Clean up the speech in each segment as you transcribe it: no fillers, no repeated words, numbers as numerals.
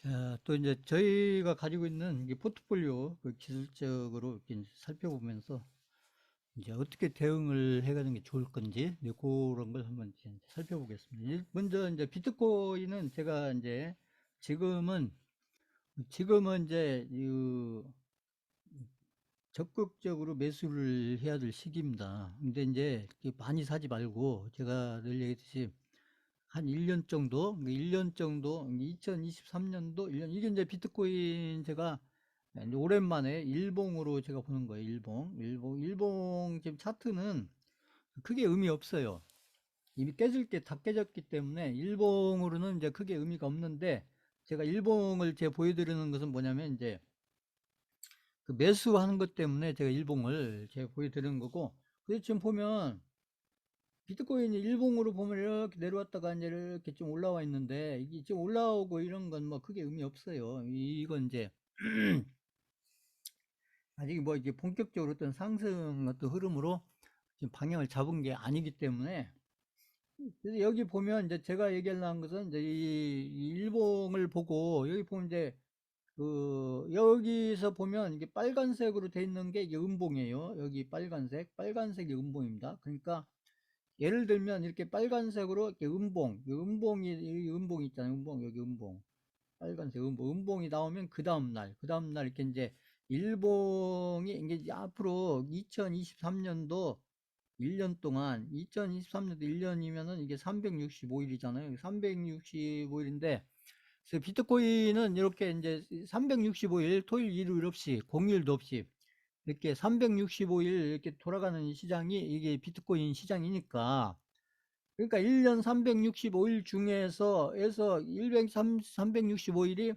자, 또 이제 저희가 가지고 있는 이 포트폴리오 그 기술적으로 이렇게 이제 살펴보면서 이제 어떻게 대응을 해가는 게 좋을 건지 이제 그런 걸 한번 이제 살펴보겠습니다. 먼저 이제 비트코인은 제가 이제 지금은 이제 적극적으로 매수를 해야 될 시기입니다. 근데 이제 이렇게 많이 사지 말고 제가 늘 얘기했듯이 한 1년 정도, 1년 정도, 2023년도 1년, 이게 이제 비트코인 제가 이제 오랜만에 일봉으로 제가 보는 거예요. 일봉 지금 차트는 크게 의미 없어요. 이미 깨질 게 다 깨졌기 때문에 일봉으로는 이제 크게 의미가 없는데, 제가 일봉을 제가 보여드리는 것은 뭐냐면 이제 그 매수하는 것 때문에 제가 일봉을 제가 보여드리는 거고, 그래서 지금 보면 비트코인이 일봉으로 보면 이렇게 내려왔다가 이제 이렇게 좀 올라와 있는데, 이게 지금 올라오고 이런 건 뭐 크게 의미 없어요. 이건 이제 아직 뭐 이게 본격적으로 어떤 상승 어떤 흐름으로 지금 방향을 잡은 게 아니기 때문에. 그래서 여기 보면 이제 제가 얘기하려는 것은 이제 이 일봉을 보고, 여기 보면 이제 그 여기서 보면 이게 빨간색으로 돼 있는 게 이게 음봉이에요. 여기 빨간색이 음봉입니다. 그러니까 예를 들면 이렇게 빨간색으로 이렇게 이 음봉이 있잖아요. 여기 음봉. 빨간색 음봉이 나오면 그 다음날 이렇게 이제 일봉이 이제 앞으로 2023년도 1년 동안, 2023년도 1년이면은 이게 365일이잖아요. 365일인데, 그래서 비트코인은 이렇게 이제 365일, 토일, 일요일 없이, 공휴일도 없이, 이렇게 365일 이렇게 돌아가는 시장이 이게 비트코인 시장이니까, 그러니까 1년 365일 중에서 365일이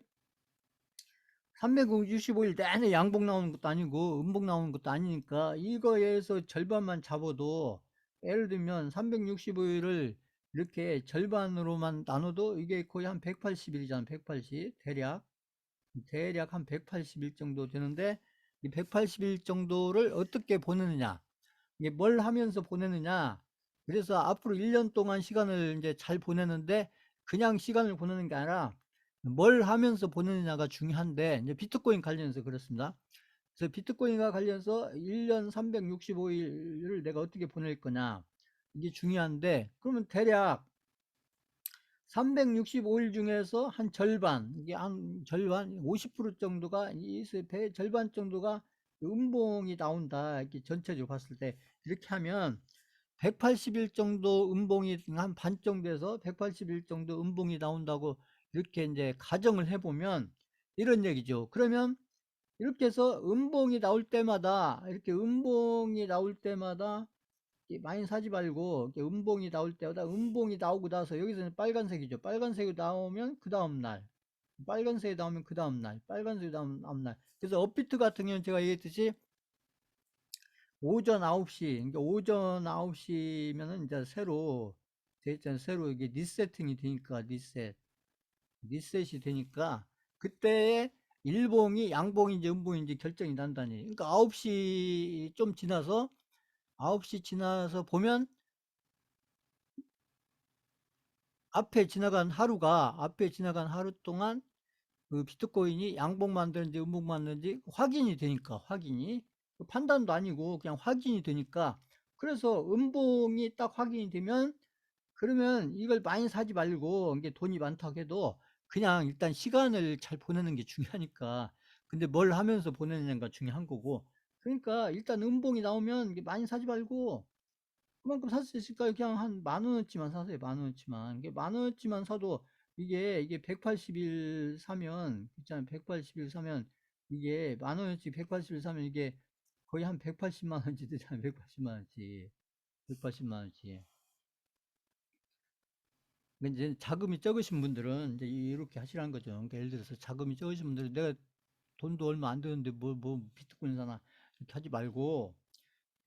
365일 내내 양봉 나오는 것도 아니고 음봉 나오는 것도 아니니까, 이거에서 절반만 잡아도, 예를 들면 365일을 이렇게 절반으로만 나눠도 이게 거의 한 180일이잖아. 180 대략 한 180일 정도 되는데, 이 180일 정도를 어떻게 보내느냐, 이게 뭘 하면서 보내느냐. 그래서 앞으로 1년 동안 시간을 이제 잘 보내는데, 그냥 시간을 보내는 게 아니라 뭘 하면서 보내느냐가 중요한데, 이제 비트코인 관련해서 그렇습니다. 그래서 비트코인과 관련해서 1년 365일을 내가 어떻게 보낼 거냐, 이게 중요한데, 그러면 대략 365일 중에서 한 절반, 이게 한 절반, 50% 정도가, 이 절반 정도가 음봉이 나온다. 이렇게 전체적으로 봤을 때. 이렇게 하면 180일 정도 음봉이, 한 반 정도에서 180일 정도 음봉이 나온다고 이렇게 이제 가정을 해보면 이런 얘기죠. 그러면 이렇게 해서 음봉이 나올 때마다 많이 사지 말고, 이렇게 음봉이 나올 때마다, 음봉이 나오고 나서 여기서는 빨간색이죠. 빨간색이 나오면 그 다음날, 빨간색이 나오면 그 다음날, 빨간색이 나오면 다음날. 그래서 업비트 같은 경우는 제가 얘기했듯이 오전 9시, 그러니까 오전 9시면은 이제 새로 이게 리세팅이 되니까, 리셋이 되니까, 그때에 일봉이 양봉인지 음봉인지 결정이 난다니. 그러니까 9시 좀 지나서, 9시 지나서 보면 앞에 지나간 하루 동안 그 비트코인이 양봉 만드는지 음봉 만드는지 확인이 되니까, 그 판단도 아니고 그냥 확인이 되니까. 그래서 음봉이 딱 확인이 되면, 그러면 이걸 많이 사지 말고, 이게 돈이 많다고 해도 그냥 일단 시간을 잘 보내는 게 중요하니까. 근데 뭘 하면서 보내느냐가 중요한 거고. 그러니까 일단 음봉이 나오면 이게 많이 사지 말고, 그만큼 살 수 있을까요? 그냥 한 만 원어치만 사세요. 만 원어치만. 이게 만 원어치만 사도, 이게 180일 사면, 있잖아요. 180일 사면, 이게 만 원어치 180일 사면 이게 거의 한 180만 원치 되잖아요. 180만 원치. 180만 원치. 근데 이제 자금이 적으신 분들은 이제 이렇게 하시라는 거죠. 그러니까 예를 들어서 자금이 적으신 분들은 내가 돈도 얼마 안 되는데 뭐 비트코인 사나, 이렇게 하지 말고,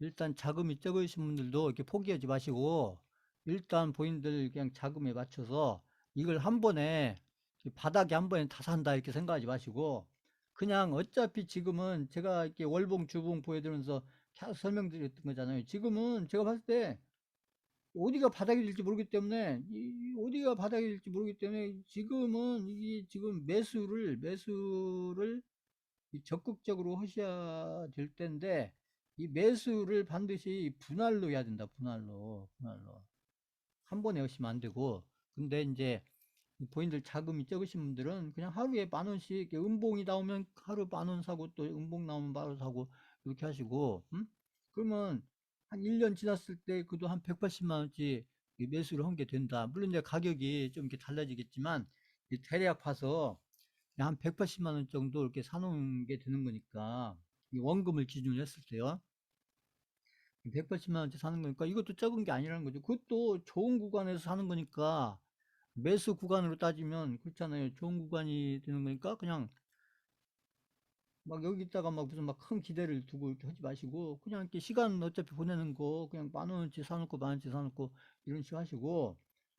일단 자금이 적으신 분들도 이렇게 포기하지 마시고, 일단 본인들 그냥 자금에 맞춰서 이걸 한 번에, 바닥에 한 번에 다 산다 이렇게 생각하지 마시고, 그냥 어차피 지금은 제가 이렇게 월봉 주봉 보여드리면서 계속 설명드렸던 거잖아요. 지금은 제가 봤을 때 어디가 바닥이 될지 모르기 때문에 어디가 바닥이 될지 모르기 때문에 지금은 이 지금 매수를 적극적으로 하셔야 될 텐데 이 매수를 반드시 분할로 해야 된다. 분할로 한 번에 하시면 안 되고. 근데 이제 본인들 자금이 적으신 분들은 그냥 하루에 10,000원씩 이렇게 음봉이 나오면 하루 10,000원 사고 또 음봉 나오면 바로 사고 이렇게 하시고, 그러면 한 1년 지났을 때 그도 한 180만 원치 매수를 한 게 된다. 물론 이제 가격이 좀 이렇게 달라지겠지만 대략 봐서 한 180만 원 정도 이렇게 사놓은 게 되는 거니까 이 원금을 기준으로 했을 때요. 180만 원치 사는 거니까 이것도 적은 게 아니라는 거죠. 그것도 좋은 구간에서 사는 거니까 매수 구간으로 따지면 그렇잖아요. 좋은 구간이 되는 거니까 그냥 막 여기 있다가 막 무슨 막 큰 기대를 두고 이렇게 하지 마시고 그냥 이렇게 시간 어차피 보내는 거 그냥 10,000원치 사놓고 10,000원치 사놓고 이런 식으로 하시고,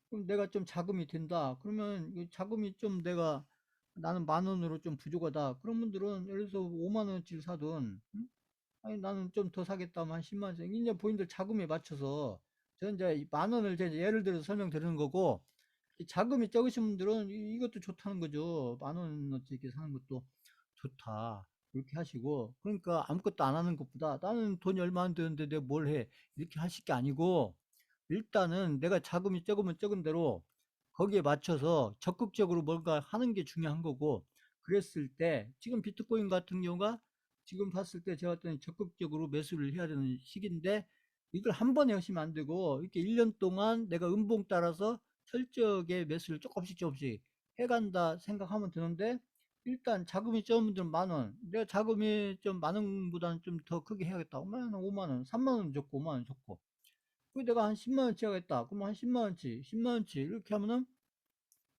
그럼 내가 좀 자금이 된다. 그러면 이 자금이 좀 내가 나는 10,000원으로 좀 부족하다. 그런 분들은 예를 들어서 5만 원치를 사든, 아니 나는 좀 더 사겠다 하면 한 10만 원씩 이제 본인들 자금에 맞춰서 저는 이제 10,000원을 이제 예를 들어서 설명드리는 거고, 이 자금이 적으신 분들은 이것도 좋다는 거죠. 10,000원어치 이렇게 사는 것도 좋다. 이렇게 하시고, 그러니까 아무것도 안 하는 것보다 나는 돈이 얼마 안 되는데 내가 뭘 해. 이렇게 하실 게 아니고, 일단은 내가 자금이 적으면 적은 대로 거기에 맞춰서 적극적으로 뭔가 하는 게 중요한 거고, 그랬을 때, 지금 비트코인 같은 경우가 지금 봤을 때 제가 봤더니 적극적으로 매수를 해야 되는 시기인데, 이걸 한 번에 하시면 안 되고, 이렇게 1년 동안 내가 음봉 따라서 철저하게 매수를 조금씩 해간다 생각하면 되는데, 일단 자금이 적은 분들은 10,000원, 내가 자금이 좀 많은 보다는 좀 더 크게 해야겠다. 5만 원, 3만 원 줬고 5만 원 줬고, 그 내가 한 10만 원치 하겠다. 그러면 한 10만 원치, 10만 원치 이렇게 하면은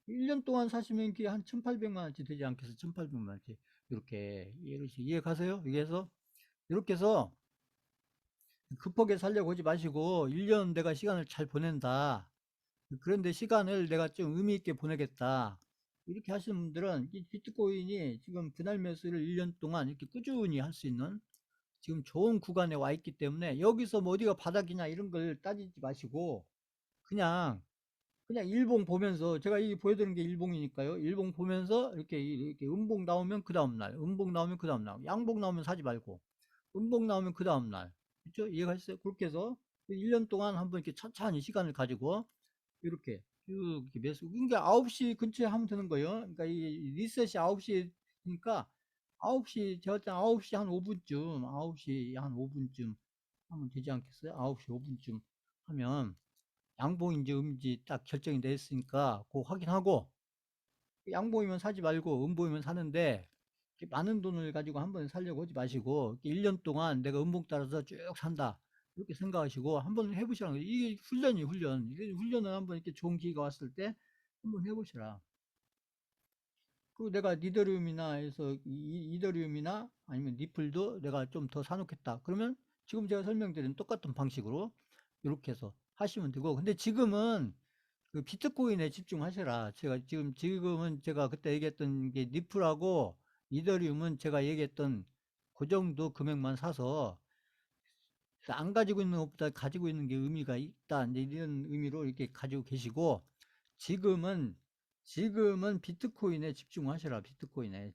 1년 동안 사시면 그게 한 1,800만 원치 되지 않겠어? 1,800만 원치. 이렇게 이해 가세요? 이게 해서 이렇게 해서 급하게 살려고 하지 마시고 1년 내가 시간을 잘 보낸다. 그런데 시간을 내가 좀 의미 있게 보내겠다. 이렇게 하시는 분들은 이 비트코인이 지금 분할 매수를 1년 동안 이렇게 꾸준히 할 수 있는 지금 좋은 구간에 와 있기 때문에 여기서 뭐 어디가 바닥이냐 이런 걸 따지지 마시고 그냥 일봉 보면서 제가 이 보여드리는 게 일봉이니까요. 일봉 보면서 이렇게 음봉 나오면 그 다음날, 음봉 나오면 그 다음날, 양봉 나오면 사지 말고, 음봉 나오면 그 다음날. 그렇죠? 이해가셨어요? 그렇게 해서 1년 동안 한번 이렇게 천천히 시간을 가지고 이렇게 쭉 이렇게 매수. 그러니까 9시 근처에 하면 되는 거예요. 그러니까 이 리셋이 9시니까 9시, 제가 때 9시 한 5분쯤, 9시 한 5분쯤 하면 되지 않겠어요? 9시 5분쯤 하면 양봉인지 음인지 딱 결정이 됐으니까 그거 확인하고, 양봉이면 사지 말고 음봉이면 사는데 많은 돈을 가지고 한 번에 살려고 하지 마시고 1년 동안 내가 음봉 따라서 쭉 산다 이렇게 생각하시고 한번 해보시라는 거예요. 이게 훈련이에요. 이게 훈련을 한번 이렇게 좋은 기회가 왔을 때 한번 해보시라. 그리고 내가 니더리움이나 해서 이더리움이나 아니면 리플도 내가 좀 더 사놓겠다 그러면 지금 제가 설명드린 똑같은 방식으로 이렇게 해서 하시면 되고, 근데 지금은 그 비트코인에 집중하셔라. 지금은 제가 그때 얘기했던 게 니플하고 이더리움은 제가 얘기했던 그 정도 금액만 사서 안 가지고 있는 것보다 가지고 있는 게 의미가 있다. 이제 이런 의미로 이렇게 가지고 계시고, 지금은, 지금은 비트코인에 집중하셔라. 비트코인에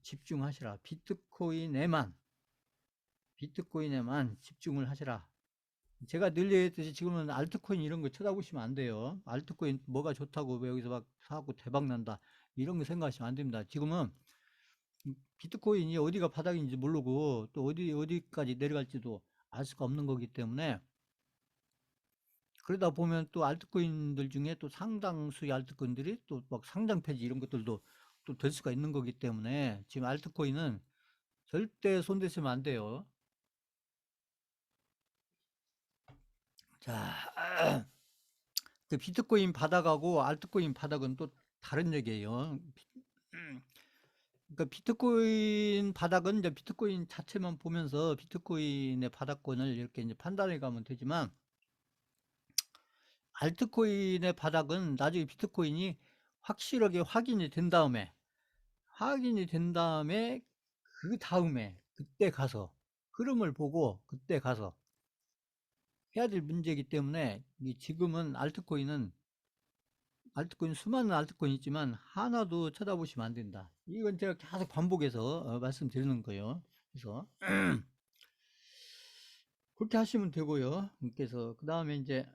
집중하시라. 비트코인에만 집중을 하시라. 제가 늘 얘기했듯이 지금은 알트코인 이런 거 쳐다보시면 안 돼요. 알트코인 뭐가 좋다고 왜 여기서 막 사고 대박 난다. 이런 거 생각하시면 안 됩니다. 지금은 비트코인이 어디가 바닥인지 모르고 또 어디까지 내려갈지도 알 수가 없는 거기 때문에, 그러다 보면 또 알트코인들 중에 또 상당수의 알트코인들이 또 막 상장 폐지 이런 것들도 또 될 수가 있는 거기 때문에 지금 알트코인은 절대 손대시면 안 돼요. 자, 그 비트코인 바닥하고 알트코인 바닥은 또 다른 얘기예요. 그러니까 비트코인 바닥은 이제 비트코인 자체만 보면서 비트코인의 바닥권을 이렇게 이제 판단해 가면 되지만, 알트코인의 바닥은 나중에 비트코인이 확실하게 확인이 된 다음에 그 다음에 그때 가서 흐름을 보고 그때 가서 해야 될 문제이기 때문에 지금은 알트코인 수많은 알트코인이 있지만 하나도 쳐다보시면 안 된다. 이건 제가 계속 반복해서 말씀드리는 거예요. 그래서 그렇게 하시면 되고요. 그래서 그 다음에 이제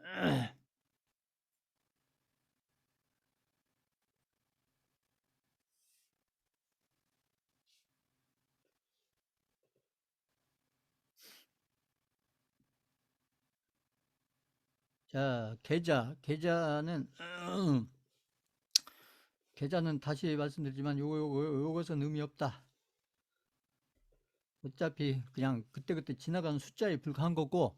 자, 계좌는 다시 말씀드리지만 요것은 의미 없다. 어차피 그냥 그때그때 지나가는 숫자에 불과한 거고,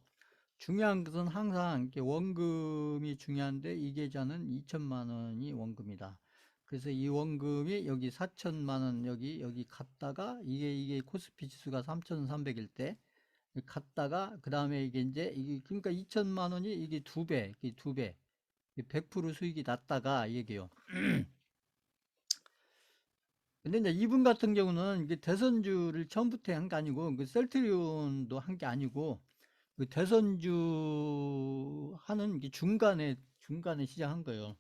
중요한 것은 항상 이렇게 원금이 중요한데, 이 계좌는 2천만 원이 원금이다. 그래서 이 원금이 여기 4천만 원 여기 갔다가, 이게 코스피 지수가 3,300일 때 갔다가, 그 다음에 이게 이제 그러니까 2천만 원이 이게 두 배 100% 수익이 났다가 얘기요. 근데 이제 이분 같은 경우는 이게 대선주를 처음부터 한 게 아니고, 그 셀트리온도 한 게 아니고, 그 대선주 하는 게 중간에 시작한 거예요.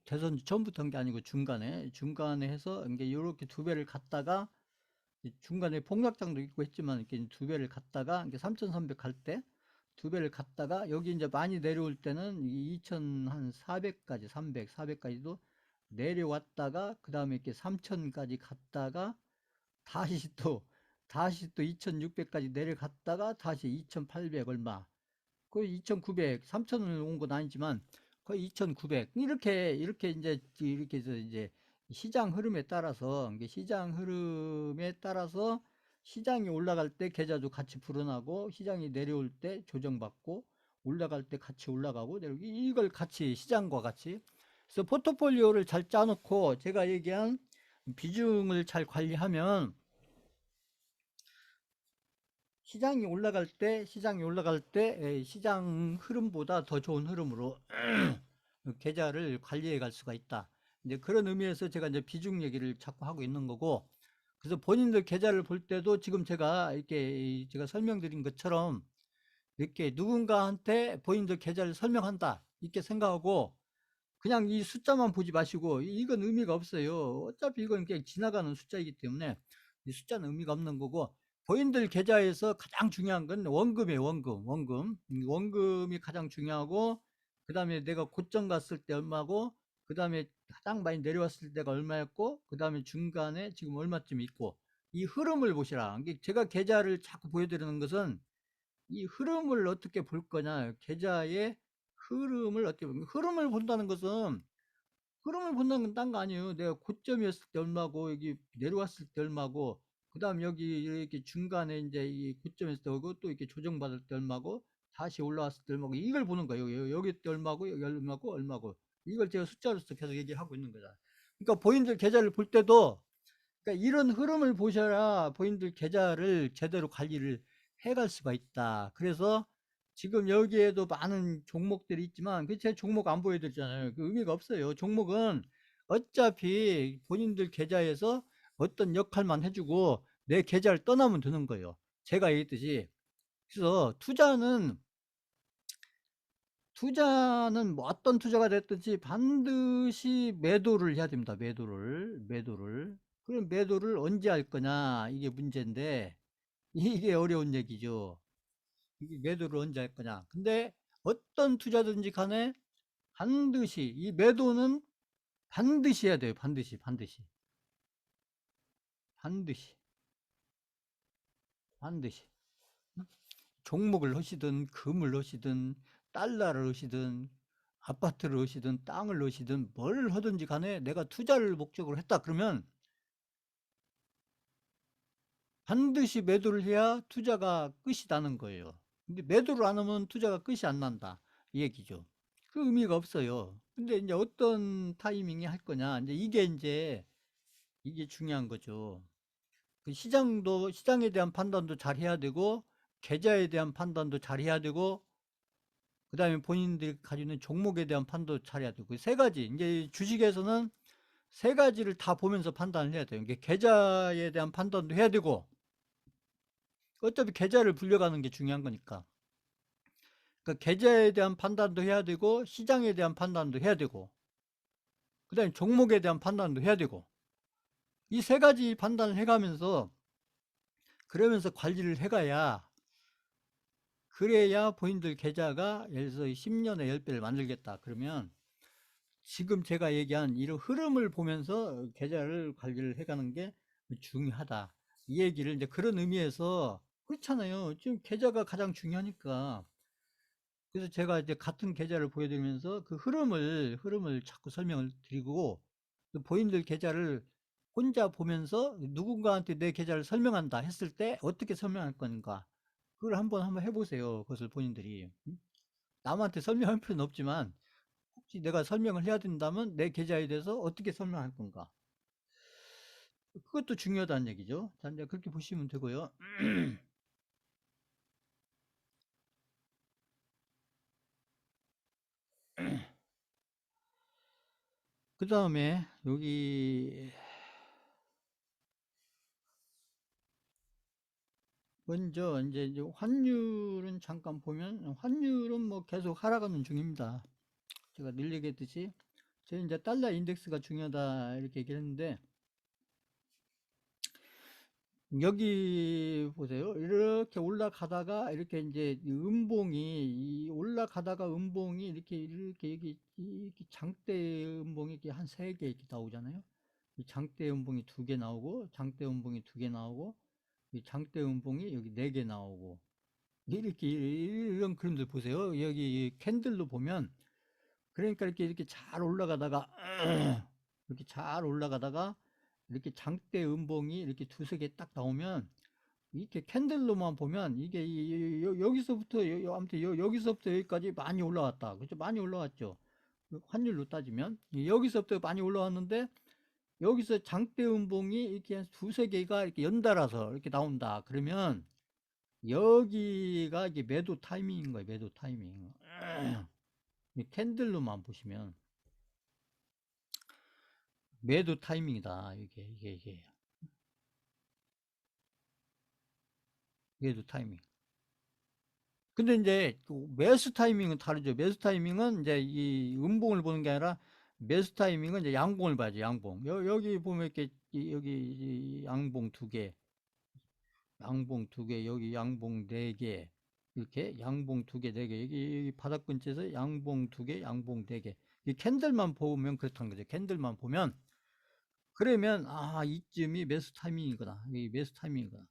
대선주 처음부터 한 게 아니고 중간에 해서 이게 요렇게 두 배를 갔다가, 중간에 폭락장도 있고 했지만 이렇게 두 배를 갔다가, 이게 3,300 갈 때 두 배를 갔다가, 여기 이제 많이 내려올 때는 2,400까지 400까지도 내려왔다가, 그 다음에 이렇게 3,000까지 갔다가, 다시 또 다시 또 2,600까지 내려갔다가 다시 2,800 얼마, 거의 2,900, 3,000을 온 건 아니지만 거의 2,900, 이렇게 이렇게 해서 이제 시장 흐름에 따라서 시장이 올라갈 때 계좌도 같이 불어나고, 시장이 내려올 때 조정받고, 올라갈 때 같이 올라가고 내려오고, 이걸 같이 시장과 같이. 그래서 포트폴리오를 잘 짜놓고 제가 얘기한 비중을 잘 관리하면, 시장이 올라갈 때 시장 흐름보다 더 좋은 흐름으로 계좌를 관리해 갈 수가 있다. 이제 그런 의미에서 제가 이제 비중 얘기를 자꾸 하고 있는 거고, 그래서 본인들 계좌를 볼 때도 지금 제가 설명드린 것처럼 이렇게 누군가한테 본인들 계좌를 설명한다 이렇게 생각하고, 그냥 이 숫자만 보지 마시고, 이건 의미가 없어요. 어차피 이건 그냥 지나가는 숫자이기 때문에 이 숫자는 의미가 없는 거고, 본인들 계좌에서 가장 중요한 건 원금이에요. 원금. 원금이 가장 중요하고, 그 다음에 내가 고점 갔을 때 얼마고, 그 다음에 가장 많이 내려왔을 때가 얼마였고, 그 다음에 중간에 지금 얼마쯤 있고, 이 흐름을 보시라. 이게 제가 계좌를 자꾸 보여드리는 것은 이 흐름을 어떻게 볼 거냐, 계좌의 흐름을 어떻게 보면, 흐름을 본다는 건 딴 거 아니에요. 내가 고점이었을 때 얼마고, 여기 내려왔을 때 얼마고, 그 다음 여기 이렇게 중간에 이제 이 고점에서 오고, 또 이렇게 조정받을 때 얼마고, 다시 올라왔을 때 얼마고, 이걸 보는 거예요. 여기 때 얼마고, 여기 얼마고. 이걸 제가 숫자로서 계속 얘기하고 있는 거잖아. 그러니까 본인들 계좌를 볼 때도, 그러니까 이런 흐름을 보셔야 본인들 계좌를 제대로 관리를 해갈 수가 있다. 그래서 지금 여기에도 많은 종목들이 있지만, 그 제 종목 안 보여드리잖아요. 그 의미가 없어요. 종목은 어차피 본인들 계좌에서 어떤 역할만 해주고 내 계좌를 떠나면 되는 거예요. 제가 얘기했듯이. 그래서 투자는 뭐 어떤 투자가 됐든지 반드시 매도를 해야 됩니다. 매도를. 그럼 매도를 언제 할 거냐, 이게 문제인데, 이게 어려운 얘기죠. 이게 매도를 언제 할 거냐. 근데 어떤 투자든지 간에 이 매도는 반드시 해야 돼요. 반드시. 반드시. 종목을 하시든 금을 하시든 달러를 하시든 아파트를 하시든 땅을 하시든 뭘 하든지 간에 내가 투자를 목적으로 했다 그러면 반드시 매도를 해야 투자가 끝이 나는 거예요. 근데 매도를 안 하면 투자가 끝이 안 난다 이 얘기죠. 그 의미가 없어요. 근데 이제 어떤 타이밍에 할 거냐, 이게 중요한 거죠. 그 시장에 대한 판단도 잘 해야 되고, 계좌에 대한 판단도 잘 해야 되고, 그 다음에 본인들이 가지고 있는 종목에 대한 판단도 잘 해야 되고, 그 세 가지. 이제 주식에서는 세 가지를 다 보면서 판단을 해야 돼요. 이게 계좌에 대한 판단도 해야 되고, 어차피 계좌를 불려가는 게 중요한 거니까. 그러니까 계좌에 대한 판단도 해야 되고, 시장에 대한 판단도 해야 되고, 그 다음에 종목에 대한 판단도 해야 되고, 이 세 가지 판단을 해가면서, 그러면서 관리를 해가야, 그래야 본인들 계좌가 예를 들어서 10년에 10배를 만들겠다. 그러면 지금 제가 얘기한 이런 흐름을 보면서 계좌를 관리를 해가는 게 중요하다. 이 얘기를 이제 그런 의미에서 그렇잖아요. 지금 계좌가 가장 중요하니까. 그래서 제가 이제 같은 계좌를 보여드리면서 그 흐름을 자꾸 설명을 드리고, 그 본인들 계좌를 혼자 보면서 누군가한테 내 계좌를 설명한다 했을 때 어떻게 설명할 건가. 그걸 한번 해보세요. 그것을 본인들이. 남한테 설명할 필요는 없지만, 혹시 내가 설명을 해야 된다면 내 계좌에 대해서 어떻게 설명할 건가. 그것도 중요하다는 얘기죠. 자, 이제 그렇게 보시면 되고요. 그 다음에 여기 먼저 이제 환율은 잠깐 보면 환율은 뭐 계속 하락하는 중입니다. 제가 늘 얘기했듯이 저희 이제 달러 인덱스가 중요하다 이렇게 얘기를 했는데, 여기 보세요. 이렇게 올라가다가 이렇게 이제 올라가다가 음봉이 이렇게 이렇게 장대 음봉이 이렇게 한 세 개 이렇게 나오잖아요. 이 장대 음봉이 두 개 나오고, 장대 음봉이 두 개 나오고, 이 장대 음봉이 여기 네 개 나오고, 이렇게 이런 그림들 보세요. 여기 캔들로 보면, 그러니까 이렇게 잘 올라가다가 이렇게 잘 올라가다가 이렇게 장대 음봉이 이렇게 두세 개 딱 나오면, 이렇게 캔들로만 보면 이게 여기서부터 아무튼 여기서부터 여기까지 많이 올라왔다. 그렇죠? 많이 올라왔죠. 환율로 따지면 여기서부터 많이 올라왔는데, 여기서 장대 음봉이 이렇게 한 두세 개가 이렇게 연달아서 이렇게 나온다. 그러면 여기가 이게 매도 타이밍인 거예요. 매도 타이밍. 이 캔들로만 보시면 매도 타이밍이다. 이게 매도 타이밍. 근데 이제 그 매수 타이밍은 다르죠. 매수 타이밍은 이제 이 음봉을 보는 게 아니라, 매수 타이밍은 이제 양봉을 봐야죠. 양봉. 여기 보면 이렇게 여기 이 양봉 두 개, 양봉 두 개, 여기 양봉 네 개, 이렇게 양봉 두 개, 네 개, 여기 바닥 근처에서 양봉 두 개, 양봉 네 개. 이 캔들만 보면 그렇다는 거죠. 캔들만 보면. 그러면 이쯤이 매수 타이밍이구나. 이 매수 타이밍이구나.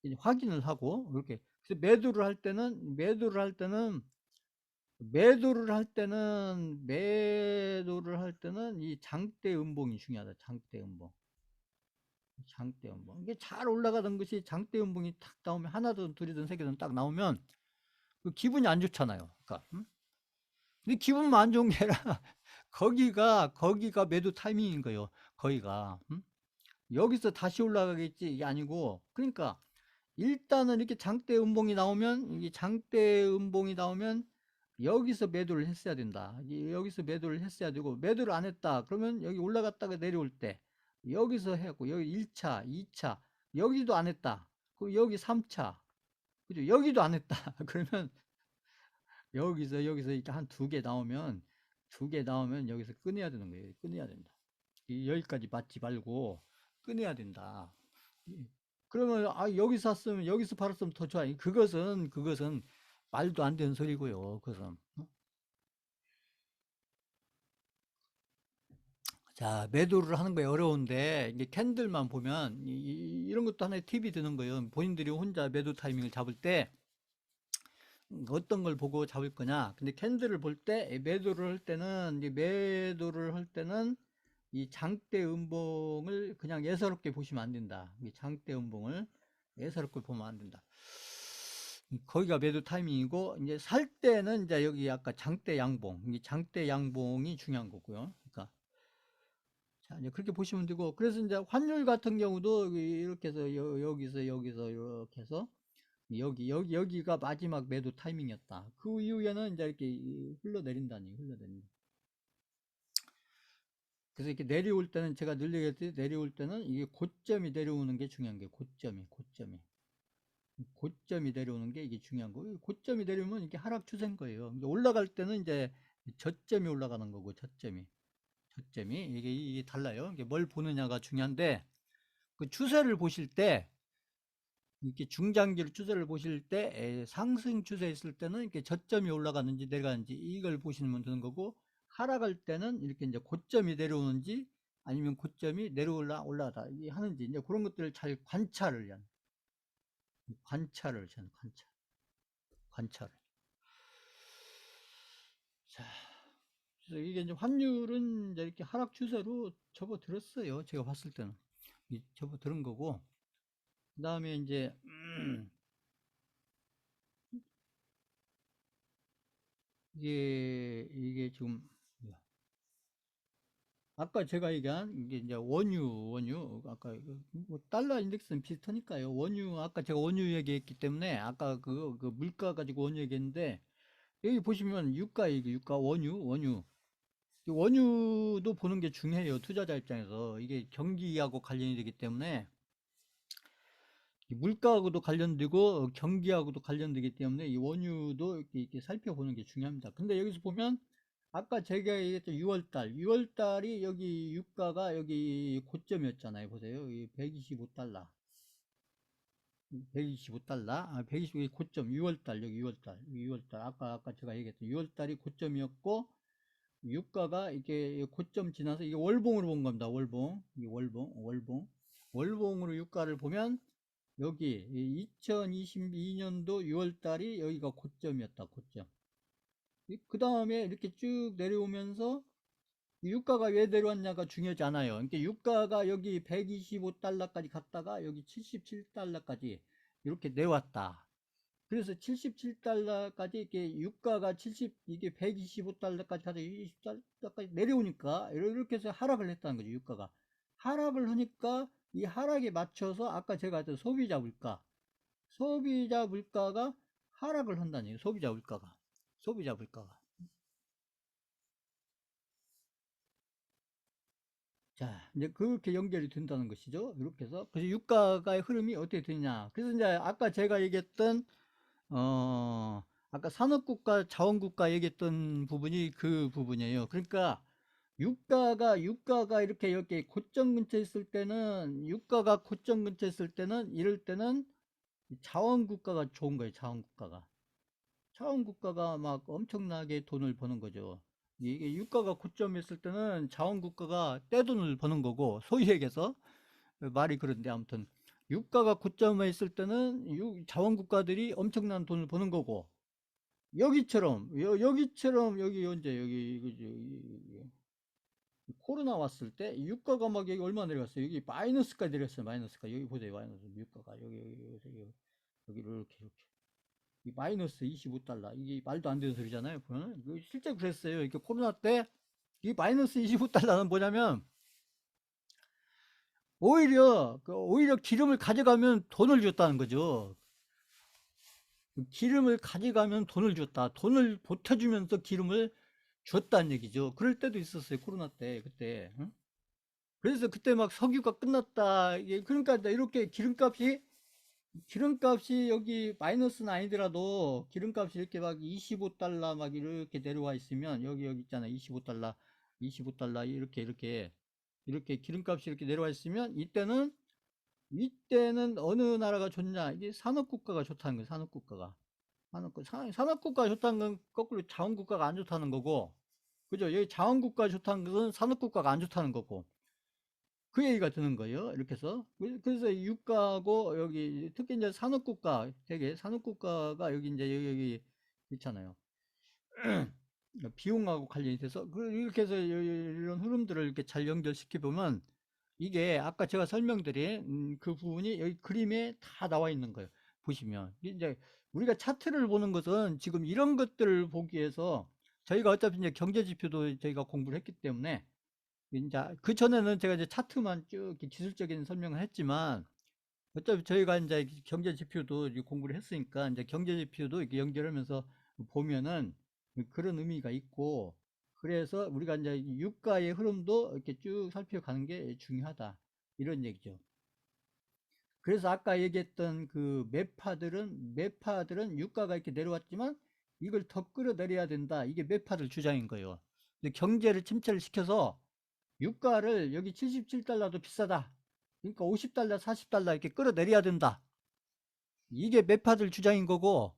이제 확인을 하고 이렇게. 그래서 매도를 할 때는 이 장대 음봉이 중요하다. 장대 음봉. 장대 음봉. 이게 잘 올라가던 것이 장대 음봉이 탁 나오면, 하나든 둘이든 세 개든 딱 나오면 그 기분이 안 좋잖아요. 그러니까. 근데 기분만 안 좋은 게 아니라 거기가 매도 타이밍인 거예요. 거기가. 여기서 다시 올라가겠지 이게 아니고, 그러니까 일단은 이렇게 장대 음봉이 나오면, 이게 장대 음봉이 나오면 여기서 매도를 했어야 된다. 여기서 매도를 했어야 되고, 매도를 안 했다. 그러면 여기 올라갔다가 내려올 때 여기서 했고, 여기 1차, 2차, 여기도 안 했다. 그럼 여기 3차, 그죠? 여기도 안 했다. 그러면 여기서 이렇게 한 두 개 나오면 여기서 끊어야 되는 거예요. 끊어야 된다. 여기까지 맞지 말고 끊어야 된다. 그러면 여기 샀으면, 여기서 팔았으면 더 좋아. 그것은 말도 안 되는 소리고요. 그것은. 자, 매도를 하는 거에 어려운데, 이게 캔들만 보면 이런 것도 하나의 팁이 되는 거예요. 본인들이 혼자 매도 타이밍을 잡을 때 어떤 걸 보고 잡을 거냐. 근데 캔들을 볼 때, 매도를 할 때는 이 장대 음봉을 그냥 예사롭게 보시면 안 된다. 이 장대 음봉을 예사롭게 보면 안 된다. 거기가 매도 타이밍이고, 이제 살 때는 이제 여기 아까 장대 양봉, 이 장대 양봉이 중요한 거고요. 그러니까 자, 이제 그렇게 보시면 되고, 그래서 이제 환율 같은 경우도 이렇게 해서 여기서 이렇게 해서 여기가 마지막 매도 타이밍이었다. 그 이후에는 이제 이렇게 흘러내린다. 그래서 이렇게 내려올 때는, 제가 늘 얘기했듯이 내려올 때는 이게 고점이 내려오는 게 중요한 게, 고점이. 고점이 내려오는 게 이게 중요한 거고, 고점이 내려오면 이게 하락 추세인 거예요. 올라갈 때는 이제 저점이 올라가는 거고, 저점이 이게 달라요. 이게 뭘 보느냐가 중요한데, 그 추세를 보실 때, 이렇게 중장기로 추세를 보실 때 상승 추세 있을 때는 이렇게 저점이 올라가는지 내려가는지 이걸 보시면 되는 거고, 하락할 때는 이렇게 이제 고점이 내려오는지 아니면 고점이 올라가다 하는지 이제 그런 것들을 잘 관찰을 해야 관찰을 저는 관찰을. 자, 그래서 이게 이제 환율은 이제 이렇게 하락 추세로 접어들었어요. 제가 봤을 때는 접어들은 거고, 그 다음에 이제 이게 지금 아까 제가 얘기한 이게 이제 원유 아까 뭐 달러 인덱스는 비슷하니까요. 원유 아까 제가 원유 얘기했기 때문에 아까 그 물가 가지고 원유 얘기했는데, 여기 보시면 유가 이게 유가 원유 이 원유도 보는 게 중요해요. 투자자 입장에서 이게 경기하고 관련이 되기 때문에, 이 물가하고도 관련되고 경기하고도 관련되기 때문에 이 원유도 이렇게 살펴보는 게 중요합니다. 근데 여기서 보면 아까 제가 얘기했던 6월달이 여기 유가가 여기 고점이었잖아요. 보세요. 125달러. 125달러. 125이 고점. 6월달, 여기 6월달. 아까 제가 얘기했던 6월달이 고점이었고, 유가가 이게 고점 지나서 이게 월봉으로 본 겁니다. 월봉. 이 월봉으로 유가를 보면 여기 2022년도 6월달이 여기가 고점이었다. 고점. 그 다음에 이렇게 쭉 내려오면서 유가가 왜 내려왔냐가 중요하지 않아요. 그러니까 유가가 여기 125달러까지 갔다가 여기 77달러까지 이렇게 내왔다. 그래서 77달러까지 이게 유가가 이게 125달러까지 가서 20달러까지 내려오니까 이렇게 해서 하락을 했다는 거죠. 유가가 하락을 하니까 이 하락에 맞춰서 아까 제가 했던 소비자 물가가 하락을 한다는 얘기예요. 소비자 물가가. 자, 이제 그렇게 연결이 된다는 것이죠. 이렇게 해서. 그래서 유가의 흐름이 어떻게 되냐. 그래서 이제 아까 제가 얘기했던, 아까 산업국가, 자원국가 얘기했던 부분이 그 부분이에요. 그러니까 유가가 이렇게 고점 근처에 있을 때는, 유가가 고점 근처에 있을 때는, 이럴 때는 자원국가가 좋은 거예요. 자원국가가 막 엄청나게 돈을 버는 거죠. 이게 유가가 고점에 있을 때는 자원국가가 떼돈을 버는 거고, 소위 얘기해서 말이 그런데 아무튼 유가가 고점에 있을 때는 자원국가들이 엄청난 돈을 버는 거고, 여기처럼 여기 언제 여기 코로나 왔을 때 유가가 막 여기 얼마 내려갔어요. 여기 마이너스까지 내렸어요. 여기 보세요. 마이너스 유가가 여기 이렇게 이 마이너스 25달러. 이게 말도 안 되는 소리잖아요. 실제 그랬어요. 이렇게 코로나 때 이 마이너스 25달러는 뭐냐면, 오히려 기름을 가져가면 돈을 줬다는 거죠. 기름을 가져가면 돈을 줬다. 돈을 보태주면서 기름을 줬다는 얘기죠. 그럴 때도 있었어요. 코로나 때, 그때. 응? 그래서 그때 막 석유가 끝났다. 그러니까 이렇게 기름값이 여기 마이너스는 아니더라도 기름값이 이렇게 막 25달러 막 이렇게 내려와 있으면, 여기 있잖아. 25달러 이렇게 기름값이 이렇게 내려와 있으면, 이때는 어느 나라가 좋냐? 이게 산업국가가 좋다는 거예요. 산업국가가 좋다는 건 거꾸로 자원국가가 안 좋다는 거고, 그죠? 여기 자원국가가 좋다는 것은 산업국가가 안 좋다는 거고, 그 얘기가 드는 거예요. 이렇게 해서. 그래서 유가고, 여기, 특히 이제 산업국가가 여기 있잖아요. 비용하고 관련이 돼서, 이렇게 해서 이런 흐름들을 이렇게 잘 연결시켜 보면, 이게 아까 제가 설명드린 그 부분이 여기 그림에 다 나와 있는 거예요. 보시면. 이제 우리가 차트를 보는 것은 지금 이런 것들을 보기 위해서, 저희가 어차피 이제 경제 지표도 저희가 공부를 했기 때문에, 이제 그 전에는 제가 이제 차트만 쭉 이렇게 기술적인 설명을 했지만, 어차피 저희가 이제 경제 지표도 공부를 했으니까 이제 경제 지표도 이렇게 연결하면서 보면은 그런 의미가 있고, 그래서 우리가 이제 유가의 흐름도 이렇게 쭉 살펴가는 게 중요하다, 이런 얘기죠. 그래서 아까 얘기했던 그 매파들은 유가가 이렇게 내려왔지만 이걸 더 끌어내려야 된다. 이게 매파들 주장인 거예요. 근데 경제를 침체를 시켜서 유가를 여기 77달러도 비싸다. 그러니까 50달러, 40달러 이렇게 끌어내려야 된다. 이게 매파들 주장인 거고,